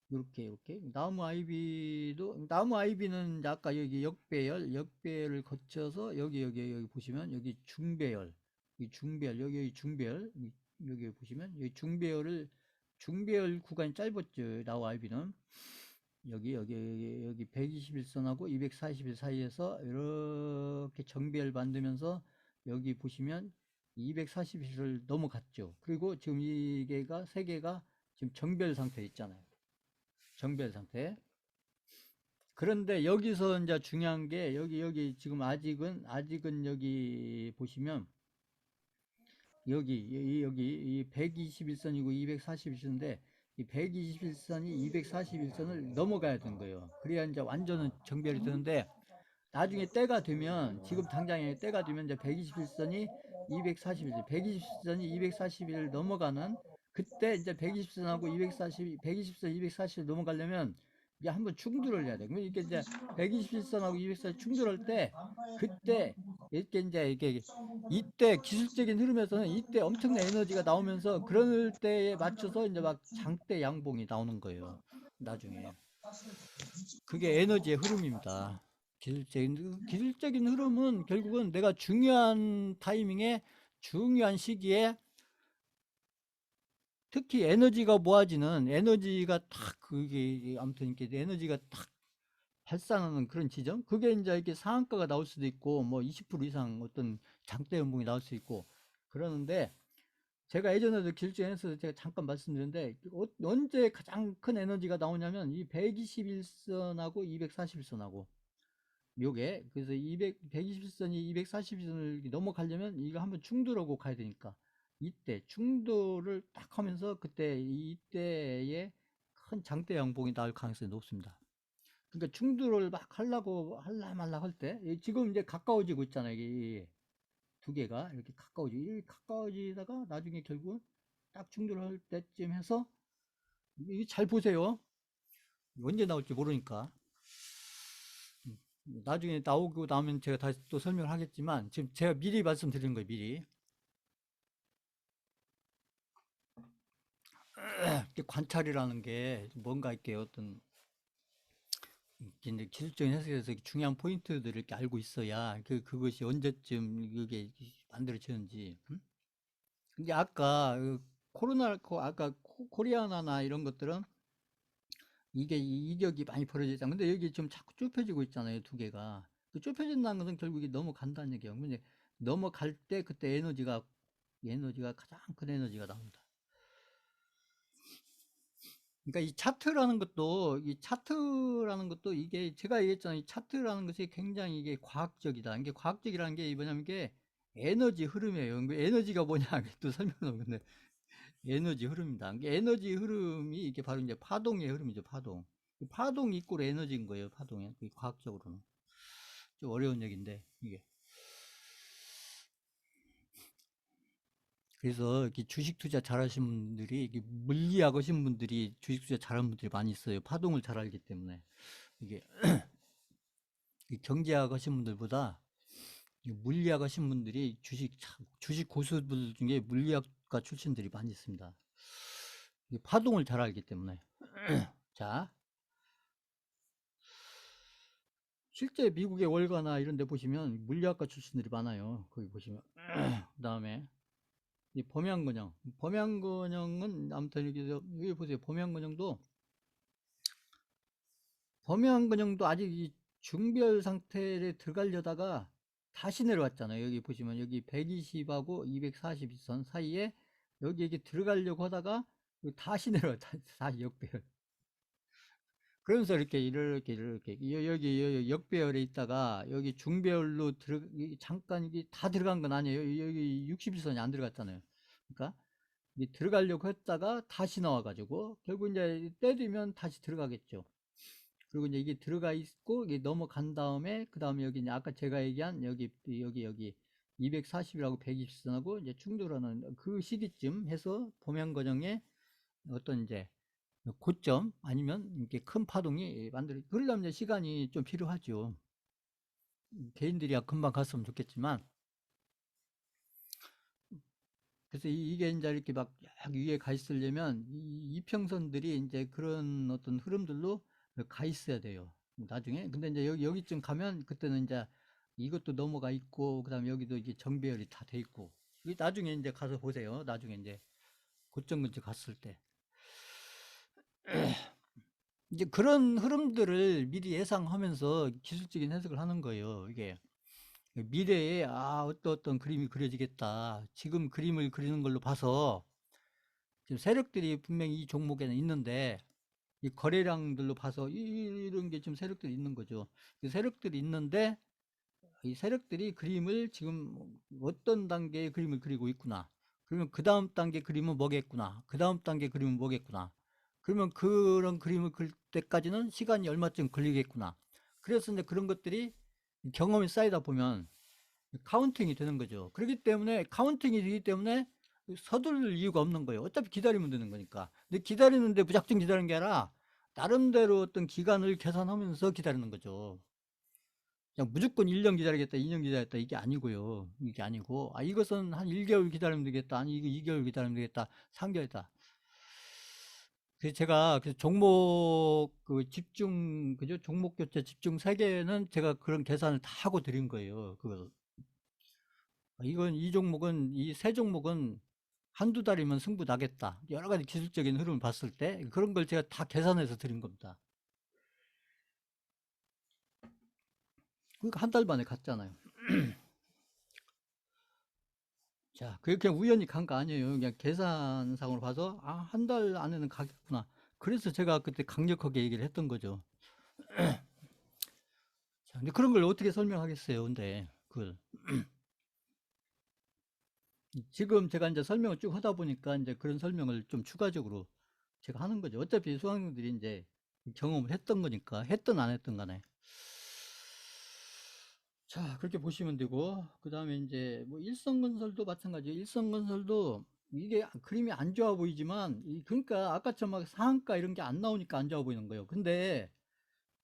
이렇게 나무 아이비는 아까 여기 역배열을 거쳐서 여기 보시면 여기 중배열 여기 중배열 여기 보시면 여기 중배열 구간이 짧았죠. 나무 아이비는 여기 121선하고 241 사이에서 이렇게 정배열 만들면서 여기 보시면 241을 넘어갔죠. 그리고 지금 이게가 세 개가 지금 정배열 상태에 있잖아요. 정배열 상태. 그런데 여기서 이제 중요한 게 여기 지금 아직은 여기 보시면 여기 이 121선이고 241선인데 이 121선이 241선을 넘어가야 되는 거예요. 그래야 이제 완전한 정배열이 되는데 나중에 때가 되면 지금 당장에 때가 되면 이제 121선이 241선, 121선이 241을 넘어가는 그때 이제 120선하고 240, 120선, 240 넘어가려면 이게 한번 충돌을 해야 돼. 그러면 이게 이제 121선하고 240 충돌할 때 그때 이렇게 이제 이게 이때 기술적인 흐름에서는 이때 엄청난 에너지가 나오면서 그럴 때에 맞춰서 이제 막 장대 양봉이 나오는 거예요. 나중에. 그게 에너지의 흐름입니다. 기술적인 흐름은 결국은 내가 중요한 타이밍에 중요한 시기에 특히 에너지가 모아지는 에너지가 탁 그게 아무튼 이렇게 에너지가 탁 발산하는 그런 지점 그게 이제 이렇게 상한가가 나올 수도 있고 뭐 20% 이상 어떤 장대 연봉이 나올 수 있고 그러는데 제가 예전에도 길주에서 제가 잠깐 말씀드렸는데 언제 가장 큰 에너지가 나오냐면 이 121선하고 241선하고 요게 그래서 121선이 241선을 넘어가려면 이거 한번 충돌하고 가야 되니까 이때 충돌을 딱 하면서 그때 이때에 큰 장대 양봉이 나올 가능성이 높습니다. 그러니까 충돌을 막 하려고 할라 말라 할 때 지금 이제 가까워지고 있잖아요. 이게 두 개가 이렇게 가까워지다가 나중에 결국은 딱 충돌할 때쯤 해서 이게 잘 보세요. 언제 나올지 모르니까. 나중에 나오고 나면 제가 다시 또 설명을 하겠지만 지금 제가 미리 말씀드리는 거예요. 미리. 이렇게 관찰이라는 게 뭔가 이렇게 어떤 이제 기술적인 해석에서 중요한 포인트들을 이렇게 알고 있어야 그것이 언제쯤 이게 만들어지는지. 근데 아까 아까 코리아나나 이런 것들은 이게 이격이 많이 벌어지잖아. 근데 여기 지금 자꾸 좁혀지고 있잖아요. 두 개가. 그 좁혀진다는 것은 결국에 넘어간다는 얘기예요. 근데 넘어갈 때 그때 에너지가 가장 큰 에너지가 나옵니다. 그러니까 이 차트라는 것도 이게 제가 얘기했잖아요. 이 차트라는 것이 굉장히 이게 과학적이다. 이게 과학적이라는 게 뭐냐면 이게 에너지 흐름이에요. 그 에너지가 뭐냐 또 설명은 없는데 에너지 흐름입니다. 이게 에너지 흐름이 이게 바로 이제 파동의 흐름이죠. 파동. 파동 이꼴 에너지인 거예요. 파동이 과학적으로는 좀 어려운 얘기인데 이게. 그래서 이렇게 주식 투자 잘하신 분들이 이게 물리학 하신 분들이 주식 투자 잘하는 분들이 많이 있어요. 파동을 잘 알기 때문에 이게 경제학 하신 분들보다 물리학 하신 분들이 주식 고수들 중에 물리학과 출신들이 많이 있습니다. 파동을 잘 알기 때문에. 자, 실제 미국의 월가나 이런 데 보시면 물리학과 출신들이 많아요. 거기 보시면. 그 다음에 이 범양근영. 범양근영은 아무튼 여기 보세요. 범양근영도 아직 이 중별 상태에 들어가려다가 다시 내려왔잖아요. 여기 보시면 여기 120하고 242선 사이에 여기 이게 들어가려고 하다가 다시 내려왔다. 다시 역배열. 그러면서 이렇게 여기 역배열에 있다가 여기 중배열로 잠깐 이게 다 들어간 건 아니에요. 여기 61선이 안 들어갔잖아요. 그러니까 이 들어가려고 했다가 다시 나와가지고 결국 이제 때리면 다시 들어가겠죠. 그리고 이제 이게 들어가 있고 이게 넘어간 다음에 그 다음에 여기 이제 아까 제가 얘기한 여기 240이라고 120선하고 이제 충돌하는 그 시기쯤 해서 범양거정의 어떤 이제 고점 아니면 이렇게 큰 파동이 그러려면 이제 시간이 좀 필요하죠. 개인들이야 금방 갔으면 좋겠지만 그래서 이게 이제 이렇게 막 위에 가 있으려면 이 이평선들이 이제 그런 어떤 흐름들로 가 있어야 돼요. 나중에. 근데 이제 여기쯤 가면 그때는 이제 이것도 넘어가 있고, 그 다음에 여기도 이게 정배열이 다 돼 있고. 나중에 이제 가서 보세요. 나중에 이제 고점 근처 갔을 때. 이제 그런 흐름들을 미리 예상하면서 기술적인 해석을 하는 거예요. 이게. 미래에 어떤 그림이 그려지겠다. 지금 그림을 그리는 걸로 봐서 지금 세력들이 분명히 이 종목에는 있는데 이 거래량들로 봐서 이런 게 지금 세력들이 있는 거죠. 그 세력들이 있는데 이 세력들이 그림을 지금 어떤 단계의 그림을 그리고 있구나. 그러면 그 다음 단계 그림은 뭐겠구나. 그 다음 단계 그림은 뭐겠구나. 그러면 그런 그림을 그릴 때까지는 시간이 얼마쯤 걸리겠구나. 그래서 이제 그런 것들이 경험이 쌓이다 보면 카운팅이 되는 거죠. 그렇기 때문에 카운팅이 되기 때문에 서둘릴 이유가 없는 거예요. 어차피 기다리면 되는 거니까. 근데 기다리는데 무작정 기다리는 게 아니라 나름대로 어떤 기간을 계산하면서 기다리는 거죠. 그냥 무조건 1년 기다리겠다, 2년 기다리겠다 이게 아니고요. 이게 아니고 이것은 한 1개월 기다리면 되겠다. 아니 이거 2개월 기다리면 되겠다. 3개월이다. 그래서 제가 그 종목 그 집중 그죠? 종목 교체 집중 3개는 제가 그런 계산을 다 하고 드린 거예요. 그거 이건 이 종목은 이 세 종목은 한두 달이면 승부 나겠다. 여러 가지 기술적인 흐름을 봤을 때 그런 걸 제가 다 계산해서 드린 겁니다. 그러니까 한 달 만에 갔잖아요. 자, 그게 그냥 우연히 간 거 아니에요. 그냥 계산상으로 봐서 한 달 안에는 가겠구나. 그래서 제가 그때 강력하게 얘기를 했던 거죠. 자, 근데 그런 걸 어떻게 설명하겠어요. 근데 그걸 지금 제가 이제 설명을 쭉 하다 보니까 이제 그런 설명을 좀 추가적으로 제가 하는 거죠. 어차피 수강생들이 이제 경험을 했던 거니까 했든 안 했든 간에. 자, 그렇게 보시면 되고, 그 다음에 이제 뭐 일성건설도 마찬가지예요. 일성건설도 이게 그림이 안 좋아 보이지만, 그러니까 아까처럼 막 상한가 이런 게 안 나오니까 안 좋아 보이는 거예요. 근데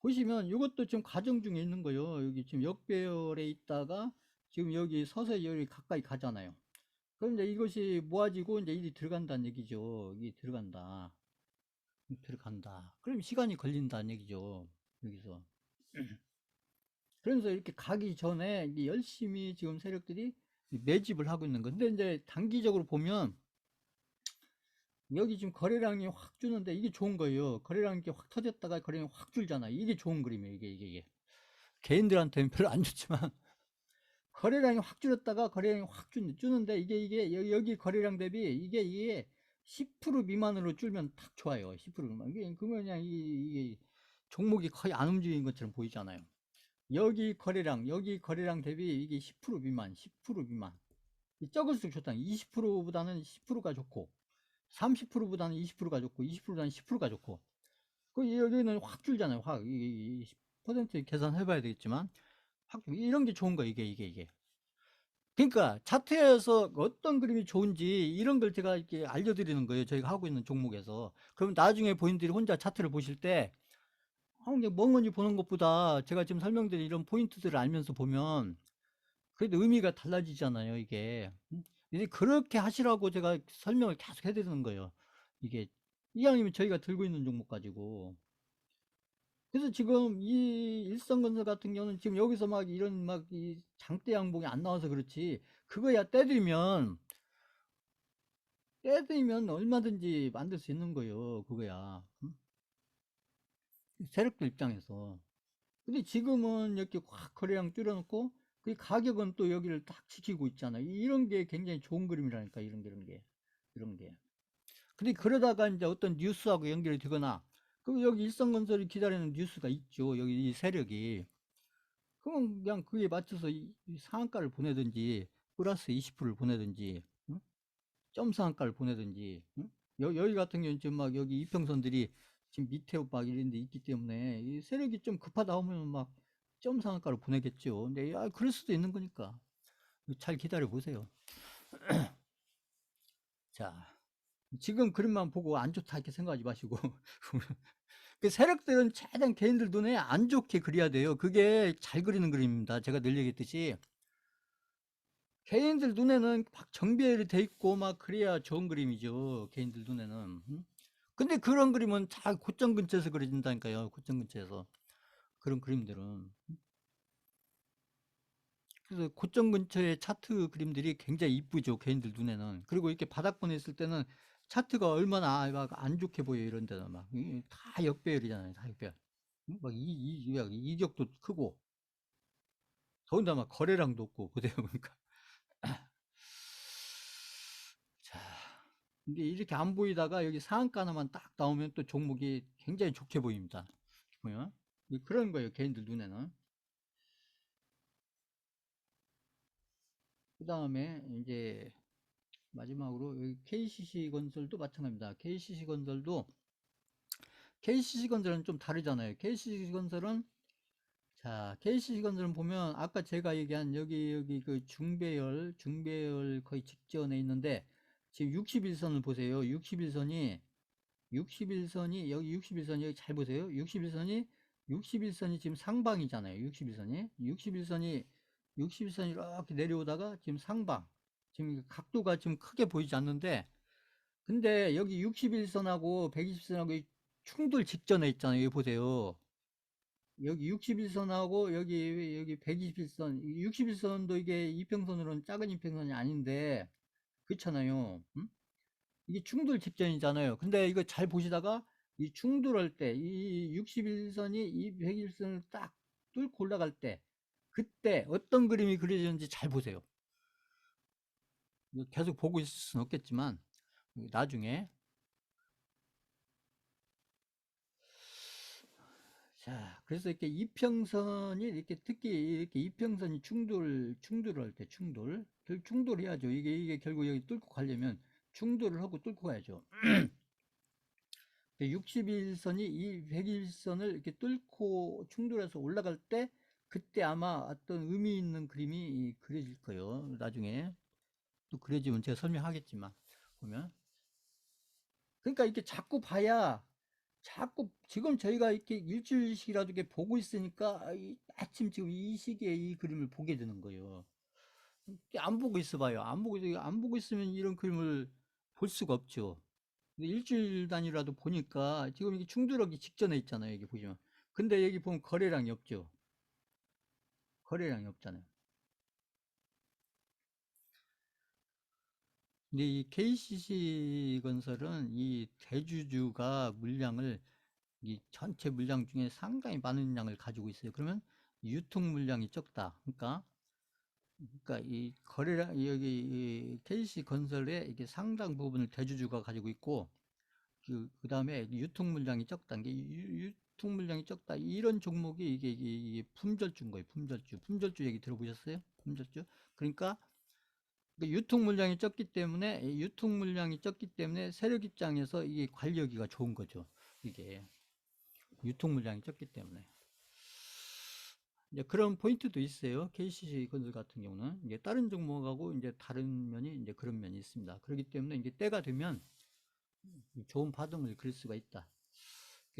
보시면 이것도 지금 과정 중에 있는 거예요. 여기 지금 역배열에 있다가 지금 여기 서서히 여기 가까이 가잖아요. 그럼 이제 이것이 모아지고 이제 일이 들어간다는 얘기죠. 이게 들어간다. 들어간다. 그럼 시간이 걸린다는 얘기죠. 여기서. 그러면서 이렇게 가기 전에 이게 열심히 지금 세력들이 매집을 하고 있는 건데, 이제 단기적으로 보면 여기 지금 거래량이 확 주는데 이게 좋은 거예요. 거래량이 이렇게 확 터졌다가 거래량이 확 줄잖아. 이게 좋은 그림이에요. 이게. 개인들한테는 별로 안 좋지만 거래량이 확 줄었다가 거래량이 확 주는데 이게 여기 거래량 대비 이게 10% 미만으로 줄면 딱 좋아요. 10% 미만. 이게 그러면 그냥 이게 종목이 거의 안 움직이는 것처럼 보이잖아요. 여기 거래량 대비 이게 10% 미만, 10% 미만. 적을수록 좋다. 20%보다는 10%가 좋고, 30%보다는 20%가 좋고, 20%보다는 10%가 좋고. 여기는 확 줄잖아요. 확. 퍼센트 계산해봐야 되겠지만, 이런 게 좋은 거예요. 이게. 그러니까 차트에서 어떤 그림이 좋은지 이런 걸 제가 이렇게 알려드리는 거예요. 저희가 하고 있는 종목에서. 그럼 나중에 본인들이 혼자 차트를 보실 때, 그냥 멍하니 보는 것보다 제가 지금 설명드린 이런 포인트들을 알면서 보면 그래도 의미가 달라지잖아요, 이게. 이제 그렇게 하시라고 제가 설명을 계속 해드리는 거예요. 이게, 이왕이면 저희가 들고 있는 종목 가지고. 그래서 지금 이 일성건설 같은 경우는 지금 여기서 막 이런 막 이 장대 양봉이 안 나와서 그렇지. 그거야 떼들면 얼마든지 만들 수 있는 거예요, 그거야. 세력들 입장에서. 근데 지금은 이렇게 확 거래량 줄여놓고 그 가격은 또 여기를 딱 지키고 있잖아요. 이런 게 굉장히 좋은 그림이라니까 이런 게. 근데 그러다가 이제 어떤 뉴스하고 연결이 되거나 그럼 여기 일성건설이 기다리는 뉴스가 있죠. 여기 이 세력이. 그럼 그냥 그에 맞춰서 이 상한가를 보내든지 플러스 20%를 보내든지 응? 점 상한가를 보내든지 응? 여기 같은 경우는 지금 막 여기 이평선들이 지금 밑에 막 이런 데 있기 때문에 이 세력이 좀 급하다 하면 막 점 상한가를 보내겠죠. 근데 그럴 수도 있는 거니까 잘 기다려 보세요. 자, 지금 그림만 보고 안 좋다 이렇게 생각하지 마시고 그 세력들은 최대한 개인들 눈에 안 좋게 그려야 돼요. 그게 잘 그리는 그림입니다. 제가 늘 얘기했듯이 개인들 눈에는 막 정비열이 돼 있고 막 그래야 좋은 그림이죠. 개인들 눈에는. 근데 그런 그림은 잘 고점 근처에서 그려진다니까요. 고점 근처에서. 그런 그림들은. 그래서 고점 근처의 차트 그림들이 굉장히 이쁘죠. 개인들 눈에는. 그리고 이렇게 바닥권에 있을 때는 차트가 얼마나 막 안 좋게 보여 이런 데는 다 역배열이잖아요. 다 역배열. 막 이격도 크고 더군다나 막 거래량도 없고 그대로 보니까. 자, 이게 이렇게 안 보이다가 여기 상한가 하나만 딱 나오면 또 종목이 굉장히 좋게 보입니다. 보면 그런 거예요. 개인들 눈에는. 그 다음에 이제 마지막으로 여기 KCC 건설도 마찬가지입니다. KCC 건설은 좀 다르잖아요. KCC 건설은 자, KCC 건설은 보면 아까 제가 얘기한 여기 그 중배열 거의 직전에 있는데 지금 61선을 보세요. 61선이 여기 61선이 여기 잘 보세요. 61선이 지금 상방이잖아요. 61선이 이렇게 내려오다가 지금 상방. 지금 각도가 좀 크게 보이지 않는데, 근데 여기 61선하고 120선하고 충돌 직전에 있잖아요. 여기 보세요. 여기 61선하고 여기 121선, 61선도 이게 이평선으로는 작은 이평선이 아닌데, 그렇잖아요. 음? 이게 충돌 직전이잖아요. 근데 이거 잘 보시다가 이 충돌할 때, 이 61선이 이 101선을 딱 뚫고 올라갈 때, 그때 어떤 그림이 그려지는지 잘 보세요. 계속 보고 있을 수는 없겠지만, 나중에. 자, 그래서 이렇게 이평선이 이렇게 특히 이렇게 이평선이 충돌할 때 충돌해야죠. 이게 결국 여기 뚫고 가려면 충돌을 하고 뚫고 가야죠. 61선이 이 101선을 이렇게 뚫고 충돌해서 올라갈 때 그때 아마 어떤 의미 있는 그림이 그려질 거예요. 나중에 또 그려지면 제가 설명하겠지만 보면 그러니까 이렇게 자꾸 봐야 자꾸 지금 저희가 이렇게 일주일씩이라도 이렇게 보고 있으니까 마침 지금 이 시기에 이 그림을 보게 되는 거예요. 안 보고 있어 봐요. 안 보고 있으면 이런 그림을 볼 수가 없죠. 근데 일주일 단위라도 보니까 지금 이게 충돌하기 직전에 있잖아요. 여기 보시면. 근데 여기 보면 거래량이 없죠. 거래량이 없잖아요. 근데 이 KCC 건설은 이 대주주가 물량을 이 전체 물량 중에 상당히 많은 양을 가지고 있어요. 그러면 유통 물량이 적다. 그러니까 이 거래량 여기 이 KC 건설의 이게 상당 부분을 대주주가 가지고 있고 그다음에 유통 물량이 적다. 이게 유통 물량이 적다. 이런 종목이 이게 품절주인 거예요. 품절주 얘기 들어보셨어요? 품절주. 그러니까 유통 물량이 적기 때문에 세력 입장에서 이게 관리하기가 좋은 거죠. 이게 유통 물량이 적기 때문에. 이제 그런 포인트도 있어요. KCC 건설 같은 경우는 이제 다른 종목하고 이제 다른 면이 이제 그런 면이 있습니다. 그렇기 때문에 이제 때가 되면 좋은 파동을 그릴 수가 있다.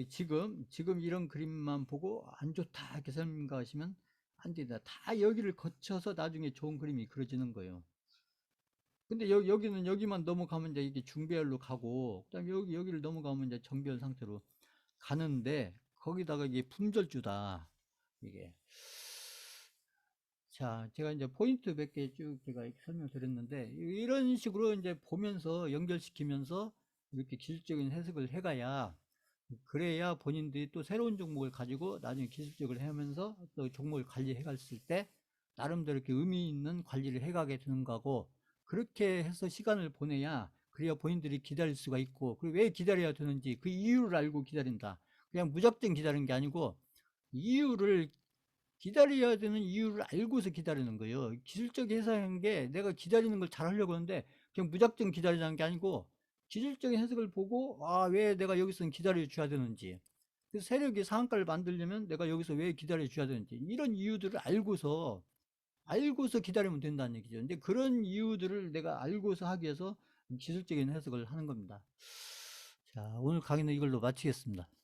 지금 이런 그림만 보고 안 좋다 이렇게 생각하시면 안 된다. 다 여기를 거쳐서 나중에 좋은 그림이 그려지는 거예요. 근데 여기만 넘어가면 이제 이게 중배열로 가고, 그다음에 여기를 넘어가면 이제 정배열 상태로 가는데, 거기다가 이게 품절주다. 이게. 자, 제가 이제 포인트 몇 개 쭉 제가 설명드렸는데, 이런 식으로 이제 보면서 연결시키면서 이렇게 기술적인 해석을 해가야, 그래야 본인들이 또 새로운 종목을 가지고 나중에 기술적으로 하면서 또 종목을 관리해 갔을 때, 나름대로 이렇게 의미 있는 관리를 해가게 되는 거고, 그렇게 해서 시간을 보내야, 그래야 본인들이 기다릴 수가 있고, 그리고 왜 기다려야 되는지 그 이유를 알고 기다린다. 그냥 무작정 기다리는 게 아니고, 이유를 기다려야 되는 이유를 알고서 기다리는 거예요. 기술적 해석인 게 내가 기다리는 걸 잘 하려고 하는데 그냥 무작정 기다리자는 게 아니고 기술적인 해석을 보고 왜 내가 여기서는 기다려 줘야 되는지, 그 세력이 상한가를 만들려면 내가 여기서 왜 기다려 줘야 되는지 이런 이유들을 알고서 기다리면 된다는 얘기죠. 근데 그런 이유들을 내가 알고서 하기 위해서 기술적인 해석을 하는 겁니다. 자, 오늘 강의는 이걸로 마치겠습니다.